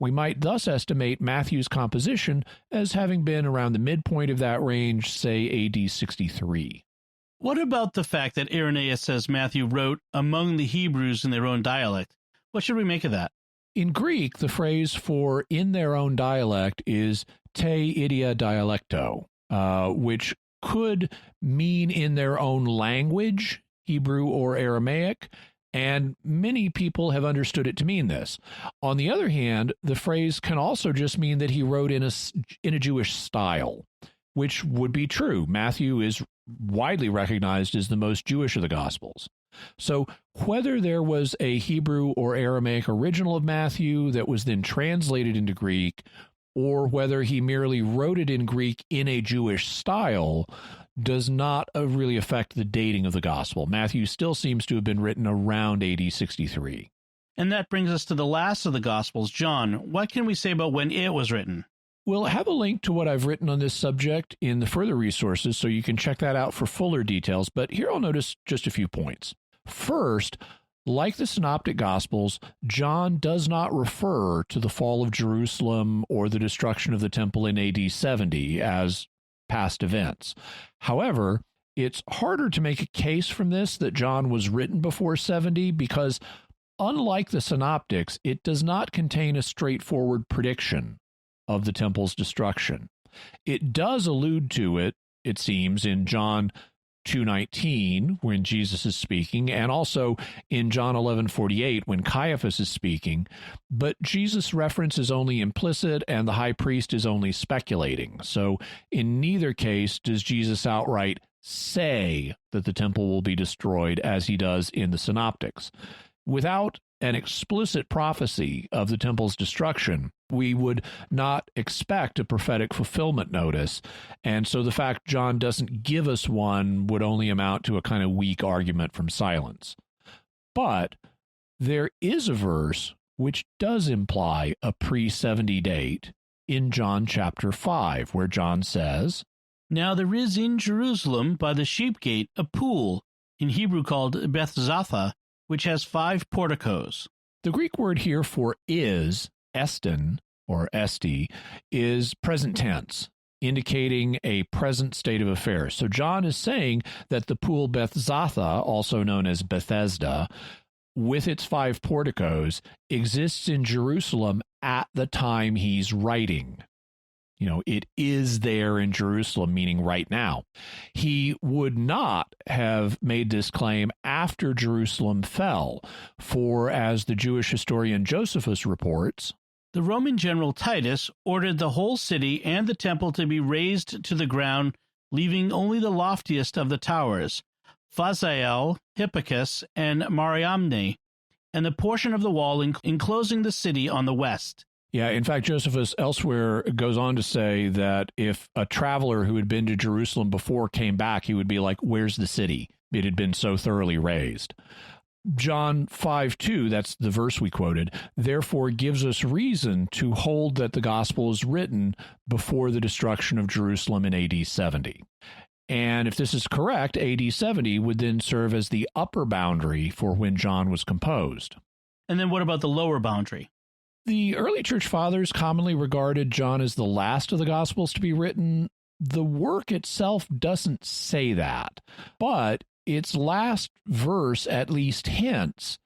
We might thus estimate Matthew's composition as having been around the midpoint of that range, say AD 63. What about the fact that Irenaeus says Matthew wrote among the Hebrews in their own dialect? What should we make of that? In Greek, the phrase for in their own dialect is te idia dialecto, which could mean in their own language, Hebrew or Aramaic, and many people have understood it to mean this. On the other hand, the phrase can also just mean that he wrote in a Jewish style, which would be true. Matthew is widely recognized as the most Jewish of the Gospels. So whether there was a Hebrew or Aramaic original of Matthew that was then translated into Greek, or whether he merely wrote it in Greek in a Jewish style, does not really affect the dating of the gospel. Matthew still seems to have been written around AD 63. And that brings us to the last of the Gospels, John. What can we say about when it was written? We'll have a link to what I've written on this subject in the further resources, so you can check that out for fuller details, but here I'll notice just a few points. First, like the Synoptic Gospels, John does not refer to the fall of Jerusalem or the destruction of the temple in AD 70 as past events. However, it's harder to make a case from this that John was written before 70 because, unlike the Synoptics, it does not contain a straightforward prediction of the temple's destruction. It does allude to it, it seems, in John 2:19 when Jesus is speaking, and also in John 11:48 when Caiaphas is speaking, but Jesus' reference is only implicit and the high priest is only speculating. So in neither case does Jesus outright say that the temple will be destroyed as he does in the Synoptics. Without an explicit prophecy of the temple's destruction, we would not expect a prophetic fulfillment notice, and so the fact John doesn't give us one would only amount to a kind of weak argument from silence. But there is a verse which does imply a pre-70 date in John chapter 5, where John says, Now there is in Jerusalem by the sheep gate a pool, in Hebrew called Bethzatha, which has 5 porticos. The Greek word here for is, estin, or esti, is present tense, indicating a present state of affairs. So John is saying that the pool Bethzatha, also known as Bethesda, with its 5 porticos, exists in Jerusalem at the time he's writing. You know, it is there in Jerusalem, meaning right now. He would not have made this claim after Jerusalem fell, for as the Jewish historian Josephus reports, the Roman general Titus ordered the whole city and the temple to be razed to the ground, leaving only the loftiest of the towers, Phasael, Hippicus, and Mariamne, and the portion of the wall enclosing the city on the west. Yeah, in fact, Josephus elsewhere goes on to say that if a traveler who had been to Jerusalem before came back, he would be like, where's the city? It had been so thoroughly razed. John 5:2, that's the verse we quoted, therefore gives us reason to hold that the gospel is written before the destruction of Jerusalem in AD 70. And if this is correct, AD 70 would then serve as the upper boundary for when John was composed. And then what about the lower boundary? The early church fathers commonly regarded John as the last of the Gospels to be written. The work itself doesn't say that, but its last verse at least hints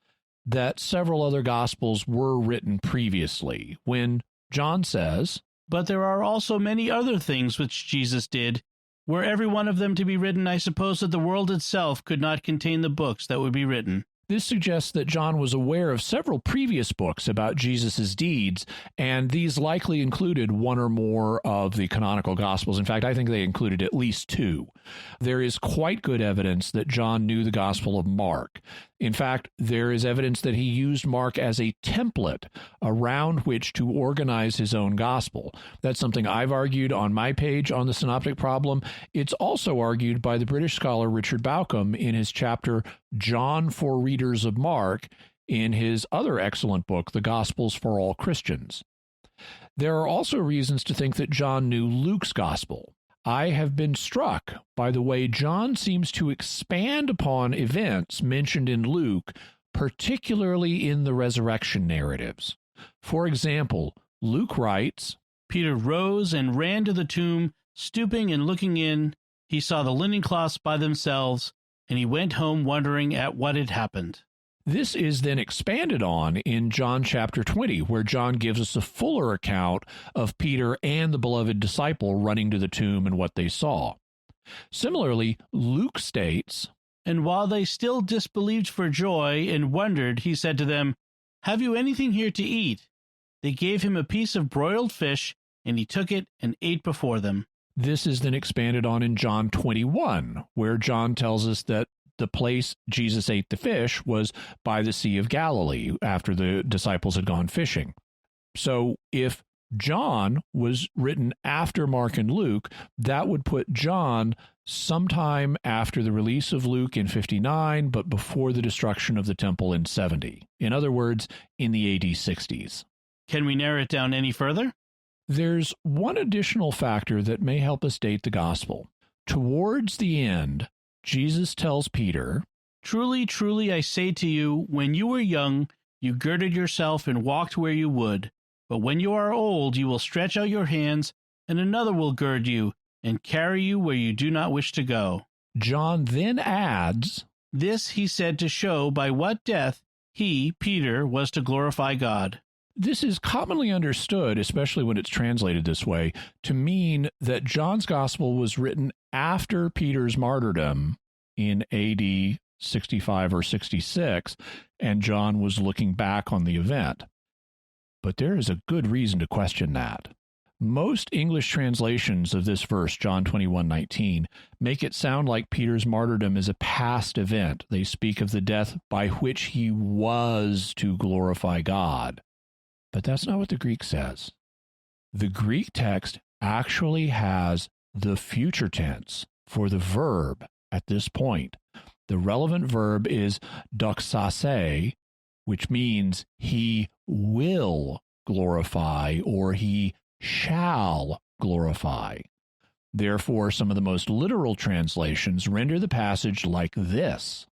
that several other Gospels were written previously, when John says, "But there are also many other things which Jesus did. Were every one of them to be written, I suppose that the world itself could not contain the books that would be written." This suggests that John was aware of several previous books about Jesus' deeds, and these likely included one or more of the canonical Gospels. In fact, I think they included at least two. There is quite good evidence that John knew the Gospel of Mark. In fact, there is evidence that he used Mark as a template around which to organize his own gospel. That's something I've argued on my page on the synoptic problem. It's also argued by the British scholar Richard Bauckham in his chapter John for Readers of Mark in his other excellent book, The Gospels for All Christians. There are also reasons to think that John knew Luke's gospel. I have been struck by the way John seems to expand upon events mentioned in Luke, particularly in the resurrection narratives. For example, Luke writes, "Peter rose and ran to the tomb, stooping and looking in. He saw the linen cloths by themselves, and he went home wondering at what had happened." This is then expanded on in John chapter 20, where John gives us a fuller account of Peter and the beloved disciple running to the tomb and what they saw. Similarly, Luke states, "And while they still disbelieved for joy and wondered, he said to them, 'Have you anything here to eat?' They gave him a piece of broiled fish, and he took it and ate before them." This is then expanded on in John 21, where John tells us that the place Jesus ate the fish was by the Sea of Galilee after the disciples had gone fishing. So if John was written after Mark and Luke, that would put John sometime after the release of Luke in 59, but before the destruction of the temple in 70. In other words, in the AD 60s. Can we narrow it down any further? There's one additional factor that may help us date the gospel. Towards the end, Jesus tells Peter, "Truly, truly, I say to you, when you were young, you girded yourself and walked where you would. But when you are old, you will stretch out your hands, and another will gird you and carry you where you do not wish to go." John then adds, "This he said to show by what death he, Peter, was to glorify God." This is commonly understood, especially when it's translated this way, to mean that John's gospel was written after Peter's martyrdom in AD 65 or 66, and John was looking back on the event. But there is a good reason to question that. Most English translations of this verse, John 21:19, make it sound like Peter's martyrdom is a past event. They speak of the death by which he was to glorify God. But that's not what the Greek says. The Greek text actually has the future tense for the verb at this point. The relevant verb is doxase, which means he will glorify or he shall glorify. Therefore, some of the most literal translations render the passage like this.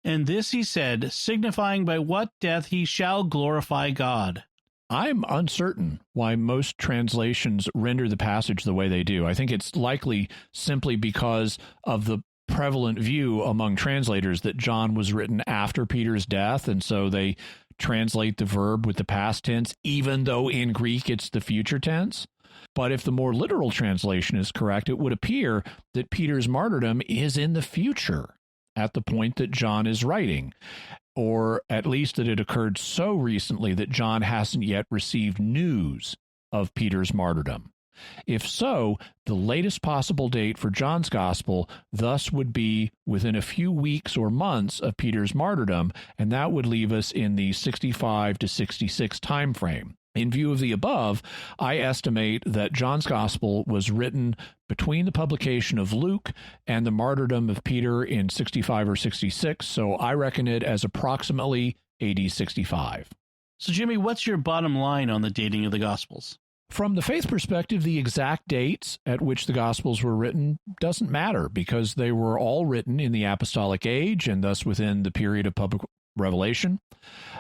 "And this he said, signifying by what death he shall glorify God." I'm uncertain why most translations render the passage the way they do. I think it's likely simply because of the prevalent view among translators that John was written after Peter's death, and so they translate the verb with the past tense, even though in Greek it's the future tense. But if the more literal translation is correct, it would appear that Peter's martyrdom is in the future at the point that John is writing, or at least that it occurred so recently that John hasn't yet received news of Peter's martyrdom. If so, the latest possible date for John's gospel thus would be within a few weeks or months of Peter's martyrdom, and that would leave us in the 65 to 66 time frame. In view of the above, I estimate that John's gospel was written between the publication of Luke and the martyrdom of Peter in 65 or 66, so I reckon it as approximately AD 65. So, Jimmy, what's your bottom line on the dating of the Gospels? From the faith perspective, the exact dates at which the Gospels were written doesn't matter because they were all written in the apostolic age and thus within the period of Revelation.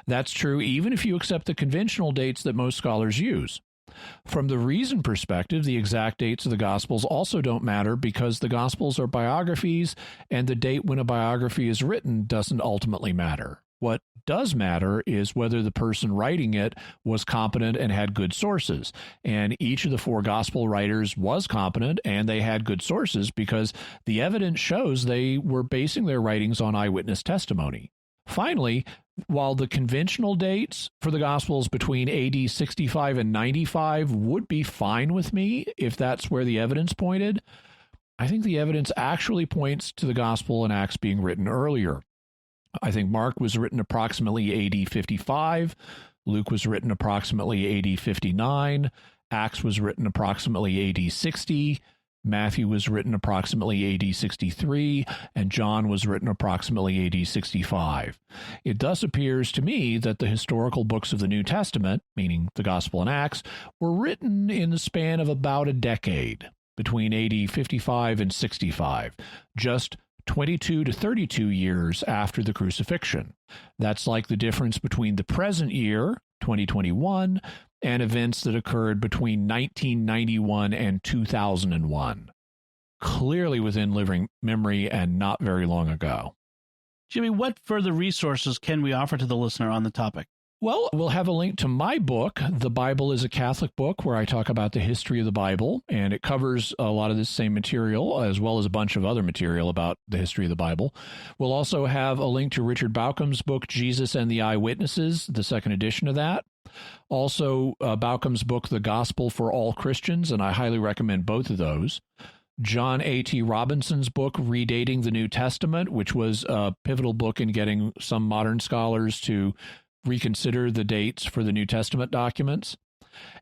That's true even if you accept the conventional dates that most scholars use. From the reason perspective, the exact dates of the Gospels also don't matter because the Gospels are biographies, and the date when a biography is written doesn't ultimately matter. What does matter is whether the person writing it was competent and had good sources. And each of the four gospel writers was competent and they had good sources because the evidence shows they were basing their writings on eyewitness testimony. Finally, while the conventional dates for the Gospels between AD 65 and 95 would be fine with me if that's where the evidence pointed, I think the evidence actually points to the Gospel and Acts being written earlier. I think Mark was written approximately AD 55, Luke was written approximately AD 59, Acts was written approximately AD 60, Matthew was written approximately AD 63, and John was written approximately AD 65. It thus appears to me that the historical books of the New Testament, meaning the Gospel and Acts, were written in the span of about a decade, between AD 55 and 65, just 22 to 32 years after the crucifixion. That's like the difference between the present year, 2021, and events that occurred between 1991 and 2001. Clearly within living memory and not very long ago. Jimmy, what further resources can we offer to the listener on the topic? Well, we'll have a link to my book, The Bible is a Catholic Book, where I talk about the history of the Bible, and it covers a lot of this same material, as well as a bunch of other material about the history of the Bible. We'll also have a link to Richard Baucham's book, Jesus and the Eyewitnesses, the second edition of that. Also, Baucham's book, The Gospel for All Christians, and I highly recommend both of those. John A.T. Robinson's book, Redating the New Testament, which was a pivotal book in getting some modern scholars to reconsider the dates for the New Testament documents.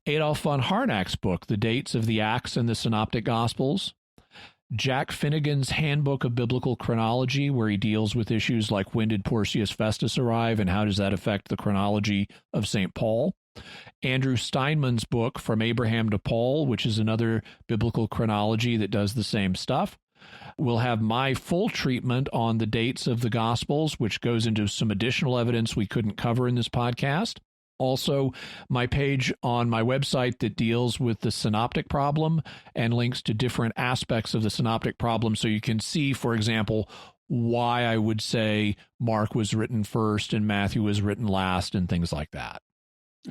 Adolf von Harnack's book, The Dates of the Acts and the Synoptic Gospels. Jack Finnegan's Handbook of Biblical Chronology, where he deals with issues like when did Porcius Festus arrive and how does that affect the chronology of St. Paul. Andrew Steinman's book, From Abraham to Paul, which is another biblical chronology that does the same stuff. We'll have my full treatment on the dates of the Gospels, which goes into some additional evidence we couldn't cover in this podcast. Also, my page on my website that deals with the synoptic problem and links to different aspects of the synoptic problem so you can see, for example, why I would say Mark was written first and Matthew was written last and things like that.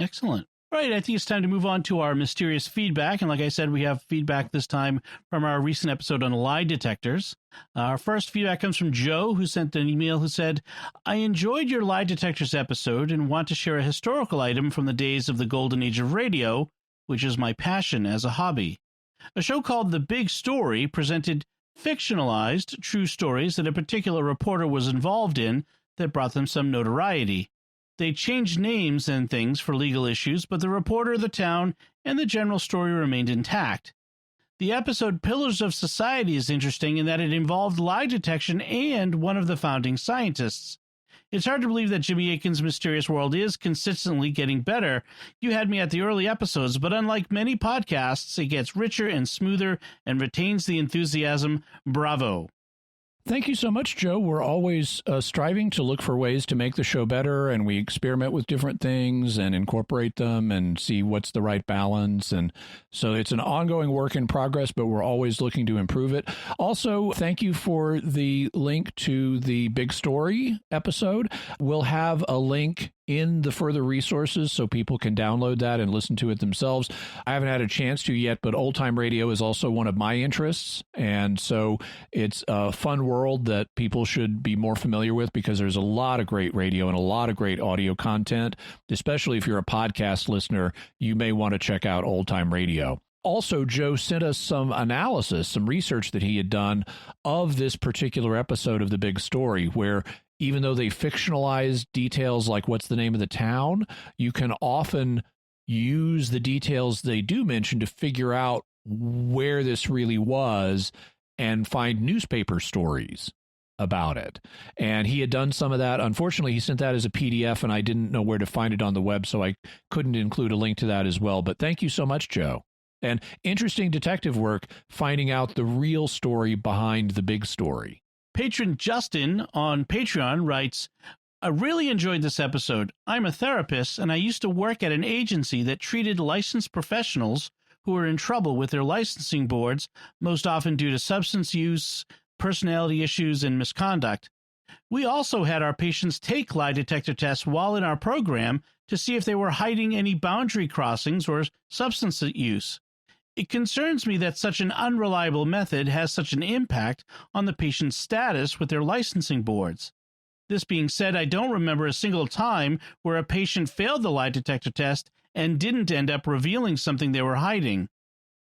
Excellent. All right, I think it's time to move on to our mysterious feedback. And like I said, we have feedback this time from our recent episode on lie detectors. Our first feedback comes from Joe, who sent an email who said, I enjoyed your lie detectors episode and want to share a historical item from the days of the golden age of radio, which is my passion as a hobby. A show called The Big Story presented fictionalized true stories that a particular reporter was involved in that brought them some notoriety. They changed names and things for legal issues, but the reporter, the town, and the general story remained intact. The episode Pillars of Society is interesting in that it involved lie detection and one of the founding scientists. It's hard to believe that Jimmy Akin's Mysterious World is consistently getting better. You had me at the early episodes, but unlike many podcasts, it gets richer and smoother and retains the enthusiasm. Bravo. Thank you so much, Joe. We're always striving to look for ways to make the show better, and we experiment with different things and incorporate them and see what's the right balance. And so it's an ongoing work in progress, but we're always looking to improve it. Also, thank you for the link to the Big Story episode. We'll have a link in the further resources so people can download that and listen to it themselves. I haven't had a chance to yet, but old time radio is also one of my interests. And so it's a fun world that people should be more familiar with because there's a lot of great radio and a lot of great audio content, especially if you're a podcast listener, you may want to check out old time radio. Also, Joe sent us some analysis, some research that he had done of this particular episode of The Big Story, where even though they fictionalize details like what's the name of the town, you can often use the details they do mention to figure out where this really was and find newspaper stories about it. And he had done some of that. Unfortunately, he sent that as a PDF, and I didn't know where to find it on the web, so I couldn't include a link to that as well. But thank you so much, Joe. And interesting detective work, finding out the real story behind the big story. Patron Justin on Patreon writes, I really enjoyed this episode. I'm a therapist, and I used to work at an agency that treated licensed professionals who were in trouble with their licensing boards, most often due to substance use, personality issues, and misconduct. We also had our patients take lie detector tests while in our program to see if they were hiding any boundary crossings or substance use. It concerns me that such an unreliable method has such an impact on the patient's status with their licensing boards. This being said, I don't remember a single time where a patient failed the lie detector test and didn't end up revealing something they were hiding.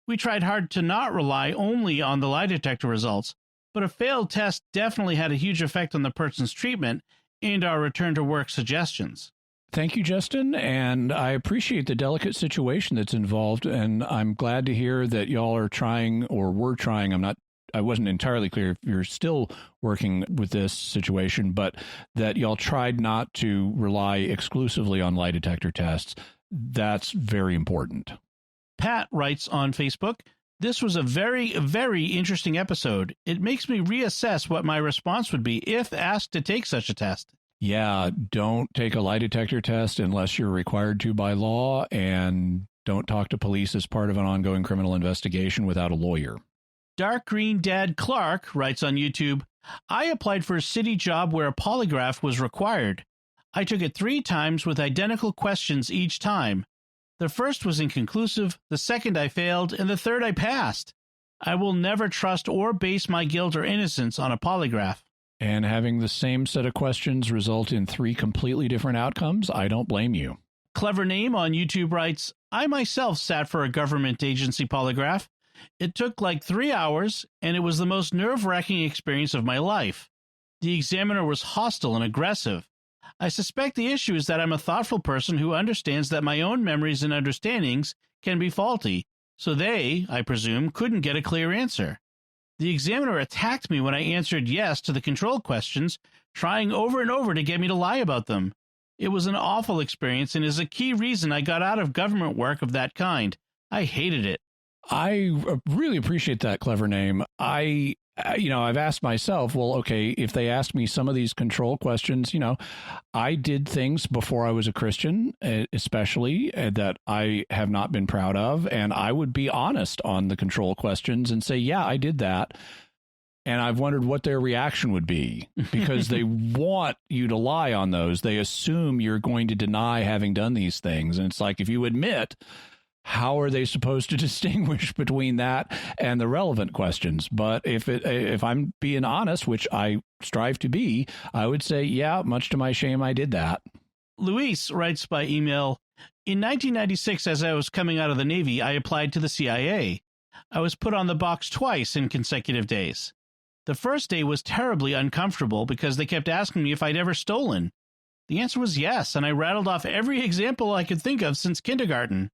We tried hard to not rely only on the lie detector results, but a failed test definitely had a huge effect on the person's treatment and our return to work suggestions. Thank you, Justin, and I appreciate the delicate situation that's involved, and I'm glad to hear that y'all are trying or were trying. I wasn't entirely clear if you're still working with this situation, but that y'all tried not to rely exclusively on lie detector tests. That's very important. Pat writes on Facebook, "This was a very, very interesting episode. It makes me reassess what my response would be if asked to take such a test." Yeah, don't take a lie detector test unless you're required to by law, and don't talk to police as part of an ongoing criminal investigation without a lawyer. Dark Green Dad Clark writes on YouTube, "I applied for a city job where a polygraph was required. I took it 3 times with identical questions each time. The first was inconclusive, the second I failed, and the third I passed. I will never trust or base my guilt or innocence on a polygraph." And having the same set of questions result in 3 completely different outcomes, I don't blame you. Clever Name on YouTube writes, "I myself sat for a government agency polygraph. It took like 3 hours, and it was the most nerve-wracking experience of my life. The examiner was hostile and aggressive. I suspect the issue is that I'm a thoughtful person who understands that my own memories and understandings can be faulty, so they, I presume, couldn't get a clear answer. The examiner attacked me when I answered yes to the control questions, trying over and over to get me to lie about them. It was an awful experience and is a key reason I got out of government work of that kind. I hated it." I really appreciate that, Clever Name. I've asked myself, well, okay, if they asked me some of these control questions, I did things before I was a Christian, especially that I have not been proud of. And I would be honest on the control questions and say, yeah, I did that. And I've wondered what their reaction would be, because they want you to lie on those. They assume you're going to deny having done these things. And it's like, if you admit, how are they supposed to distinguish between that and the relevant questions? But if I'm being honest, which I strive to be, I would say, yeah, much to my shame, I did that. Luis writes by email, "In 1996, as I was coming out of the Navy, I applied to the CIA. I was put on the box twice in consecutive days. The first day was terribly uncomfortable because they kept asking me if I'd ever stolen. The answer was yes, and I rattled off every example I could think of since kindergarten.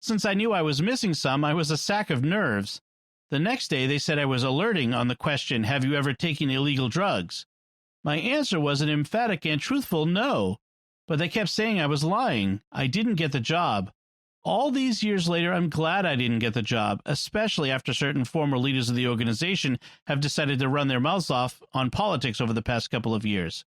Since I knew I was missing some, I was a sack of nerves. The next day, they said I was alerting on the question, 'Have you ever taken illegal drugs?' My answer was an emphatic and truthful no, but they kept saying I was lying. I didn't get the job. All these years later, I'm glad I didn't get the job, especially after certain former leaders of the organization have decided to run their mouths off on politics over the past couple of years.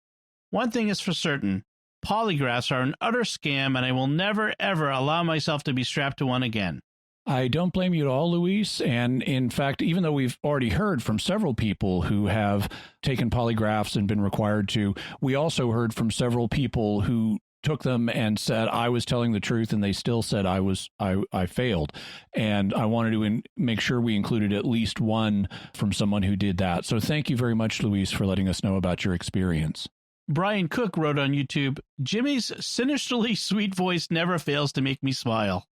One thing is for certain. Polygraphs are an utter scam, and I will never, ever allow myself to be strapped to one again." I don't blame you at all, Luis. And in fact, even though we've already heard from several people who have taken polygraphs and been required to, we also heard from several people who took them and said, I was telling the truth, and they still said I failed. And I wanted to make sure we included at least one from someone who did that. So thank you very much, Luis, for letting us know about your experience. Brian Cook wrote on YouTube, "Jimmy's sinisterly sweet voice never fails to make me smile."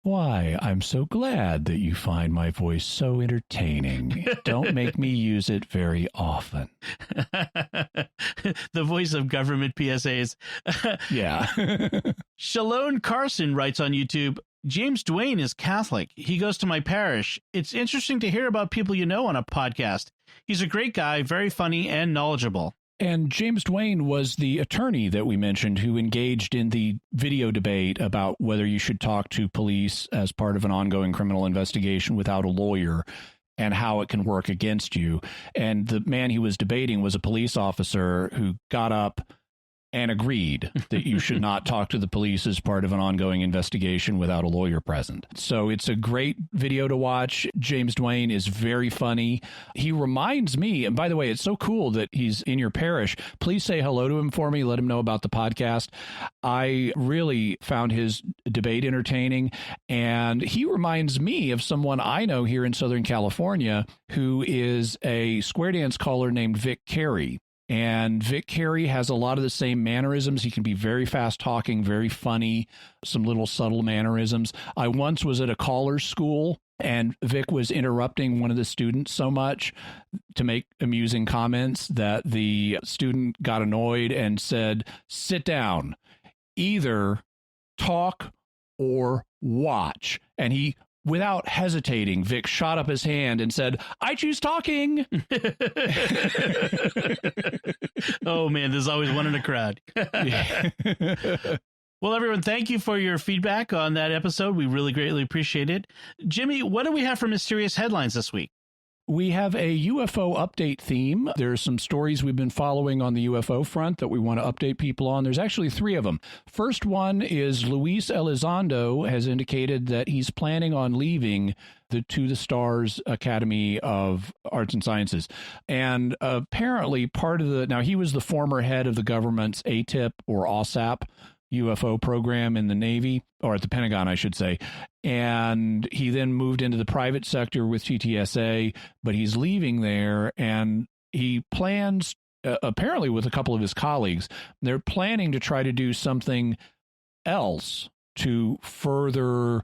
Why, I'm so glad that you find my voice so entertaining. Don't make me use it very often. The voice of government PSAs. Yeah. Shalone Carson writes on YouTube, "James Duane is Catholic. He goes to my parish. It's interesting to hear about people you know on a podcast. He's a great guy, very funny and knowledgeable." And James Duane was the attorney that we mentioned who engaged in the video debate about whether you should talk to police as part of an ongoing criminal investigation without a lawyer. and how it can work against you. And the man he was debating was a police officer who got up and agreed that you should not talk to the police as part of an ongoing investigation without a lawyer present. So it's a great video to watch. James Duane is very funny. He reminds me, and by the way, it's so cool that he's in your parish. Please say hello to him for me. Let him know about the podcast. I really found his debate entertaining, and he reminds me of someone I know here in Southern California who is a square dance caller named Vic Carey. And Vic Carey has a lot of the same mannerisms. He can be very fast talking, very funny, some little subtle mannerisms. I once was at a caller's school, and Vic was interrupting one of the students so much to make amusing comments that the student got annoyed and said, "Sit down, either talk or watch." And he, without hesitating, Vic shot up his hand and said, "I choose talking." Oh, man, there's always one in a crowd. Well, everyone, thank you for your feedback on that episode. We really greatly appreciate it. Jimmy, what do we have for mysterious headlines this week? We have a UFO update theme. There are some stories we've been following on the UFO front that we want to update people on. There's actually 3 of them. First one is Luis Elizondo has indicated that he's planning on leaving the To the Stars Academy of Arts and Sciences. And apparently part of now he was the former head of the government's ATIP or OSAP UFO program in the Navy, or at the Pentagon, I should say. And he then moved into the private sector with TTSA, but he's leaving there, and he plans, apparently with a couple of his colleagues, they're planning to try to do something else to further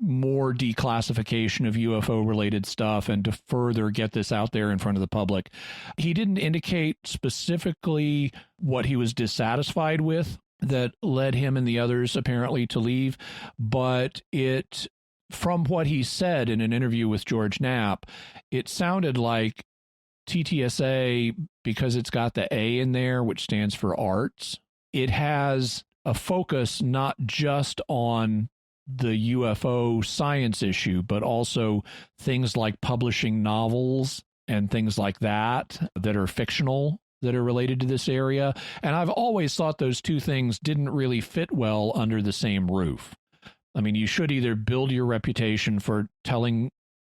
more declassification of UFO-related stuff and to further get this out there in front of the public. He didn't indicate specifically what he was dissatisfied with that led him and the others apparently to leave, but from what he said in an interview with George Knapp, it sounded like TTSA, because it's got the A in there, which stands for arts, it has a focus not just on the UFO science issue, but also things like publishing novels and things like that are fictional, that are related to this area. And I've always thought those two things didn't really fit well under the same roof. I mean, you should either build your reputation for telling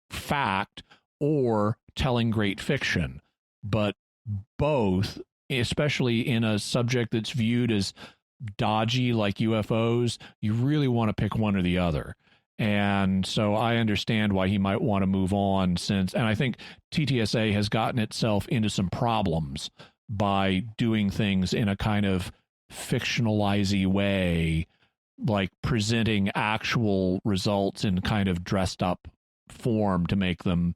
fact or telling great fiction, but both, especially in a subject that's viewed as dodgy like UFOs, you really want to pick one or the other. And so I understand why he might want to move on, and I think TTSA has gotten itself into some problems by doing things in a kind of fictionalized way, like presenting actual results in kind of dressed up form to make them,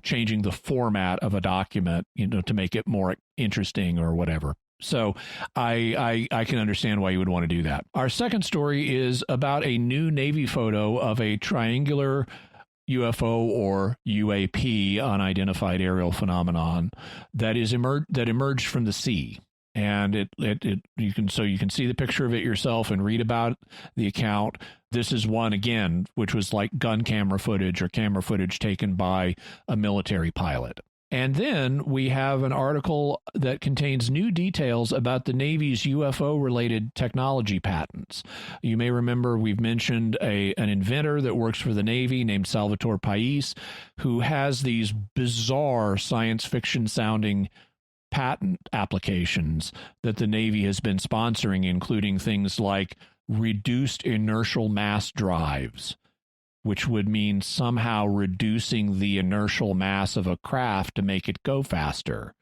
changing the format of a document, to make it more interesting or whatever. So I can understand why you would want to do that. Our second story is about a new Navy photo of a triangular UFO or UAP, unidentified aerial phenomenon, that emerged from the sea. And you can see the picture of it yourself and read about the account. This is one, again, which was like gun camera footage or camera footage taken by a military pilot. And then we have an article that contains new details about the Navy's UFO-related technology patents. You may remember we've mentioned an inventor that works for the Navy named Salvatore Pais, who has these bizarre science fiction-sounding patent applications that the Navy has been sponsoring, including things like reduced inertial mass drives, which would mean somehow reducing the inertial mass of a craft to make it go faster,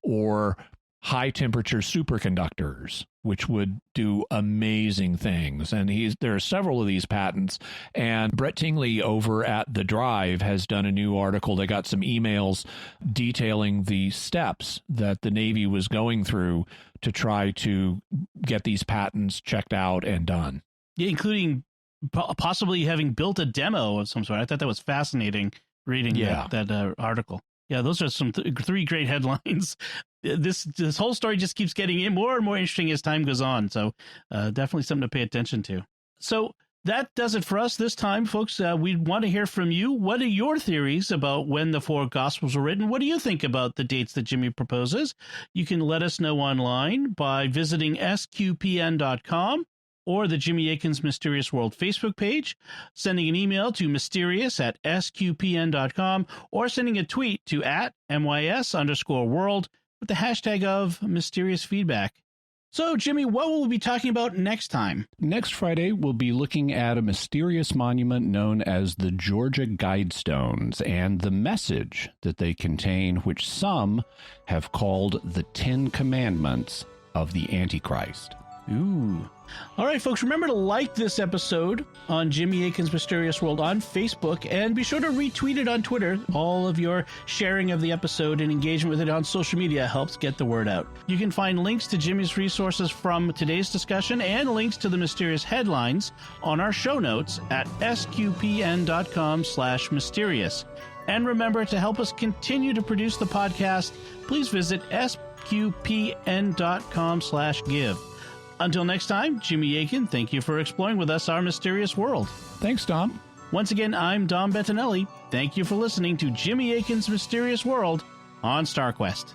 or high-temperature superconductors, which would do amazing things. And there are several of these patents, and Brett Tingley over at The Drive has done a new article. They got some emails detailing the steps that the Navy was going through to try to get these patents checked out and done. Yeah, including possibly having built a demo of some sort. I thought that was fascinating reading that article. Yeah, those are some 3 great headlines. This whole story just keeps getting more and more interesting as time goes on. So definitely something to pay attention to. So That does it for us this time, folks. We want to hear from you. What are your theories about when the four Gospels were written? What do you think about the dates that Jimmy proposes? You can let us know online by visiting sqpn.com or the Jimmy Akin's Mysterious World Facebook page, sending an email to mysterious@sqpn.com, or sending a tweet to @MYS_world with the hashtag of mysterious feedback. So, Jimmy, what will we be talking about next time? Next Friday, we'll be looking at a mysterious monument known as the Georgia Guidestones and the message that they contain, which some have called the 10 Commandments of the Antichrist. Ooh. All right, folks, remember to like this episode on Jimmy Akin's Mysterious World on Facebook, and be sure to retweet it on Twitter. All of your sharing of the episode and engagement with it on social media helps get the word out. You can find links to Jimmy's resources from today's discussion and links to the mysterious headlines on our show notes at sqpn.com/mysterious. And remember, to help us continue to produce the podcast, please visit sqpn.com/give. Until next time, Jimmy Akin, thank you for exploring with us our mysterious world. Thanks, Dom. Once again, I'm Dom Bettinelli. Thank you for listening to Jimmy Akin's Mysterious World on StarQuest.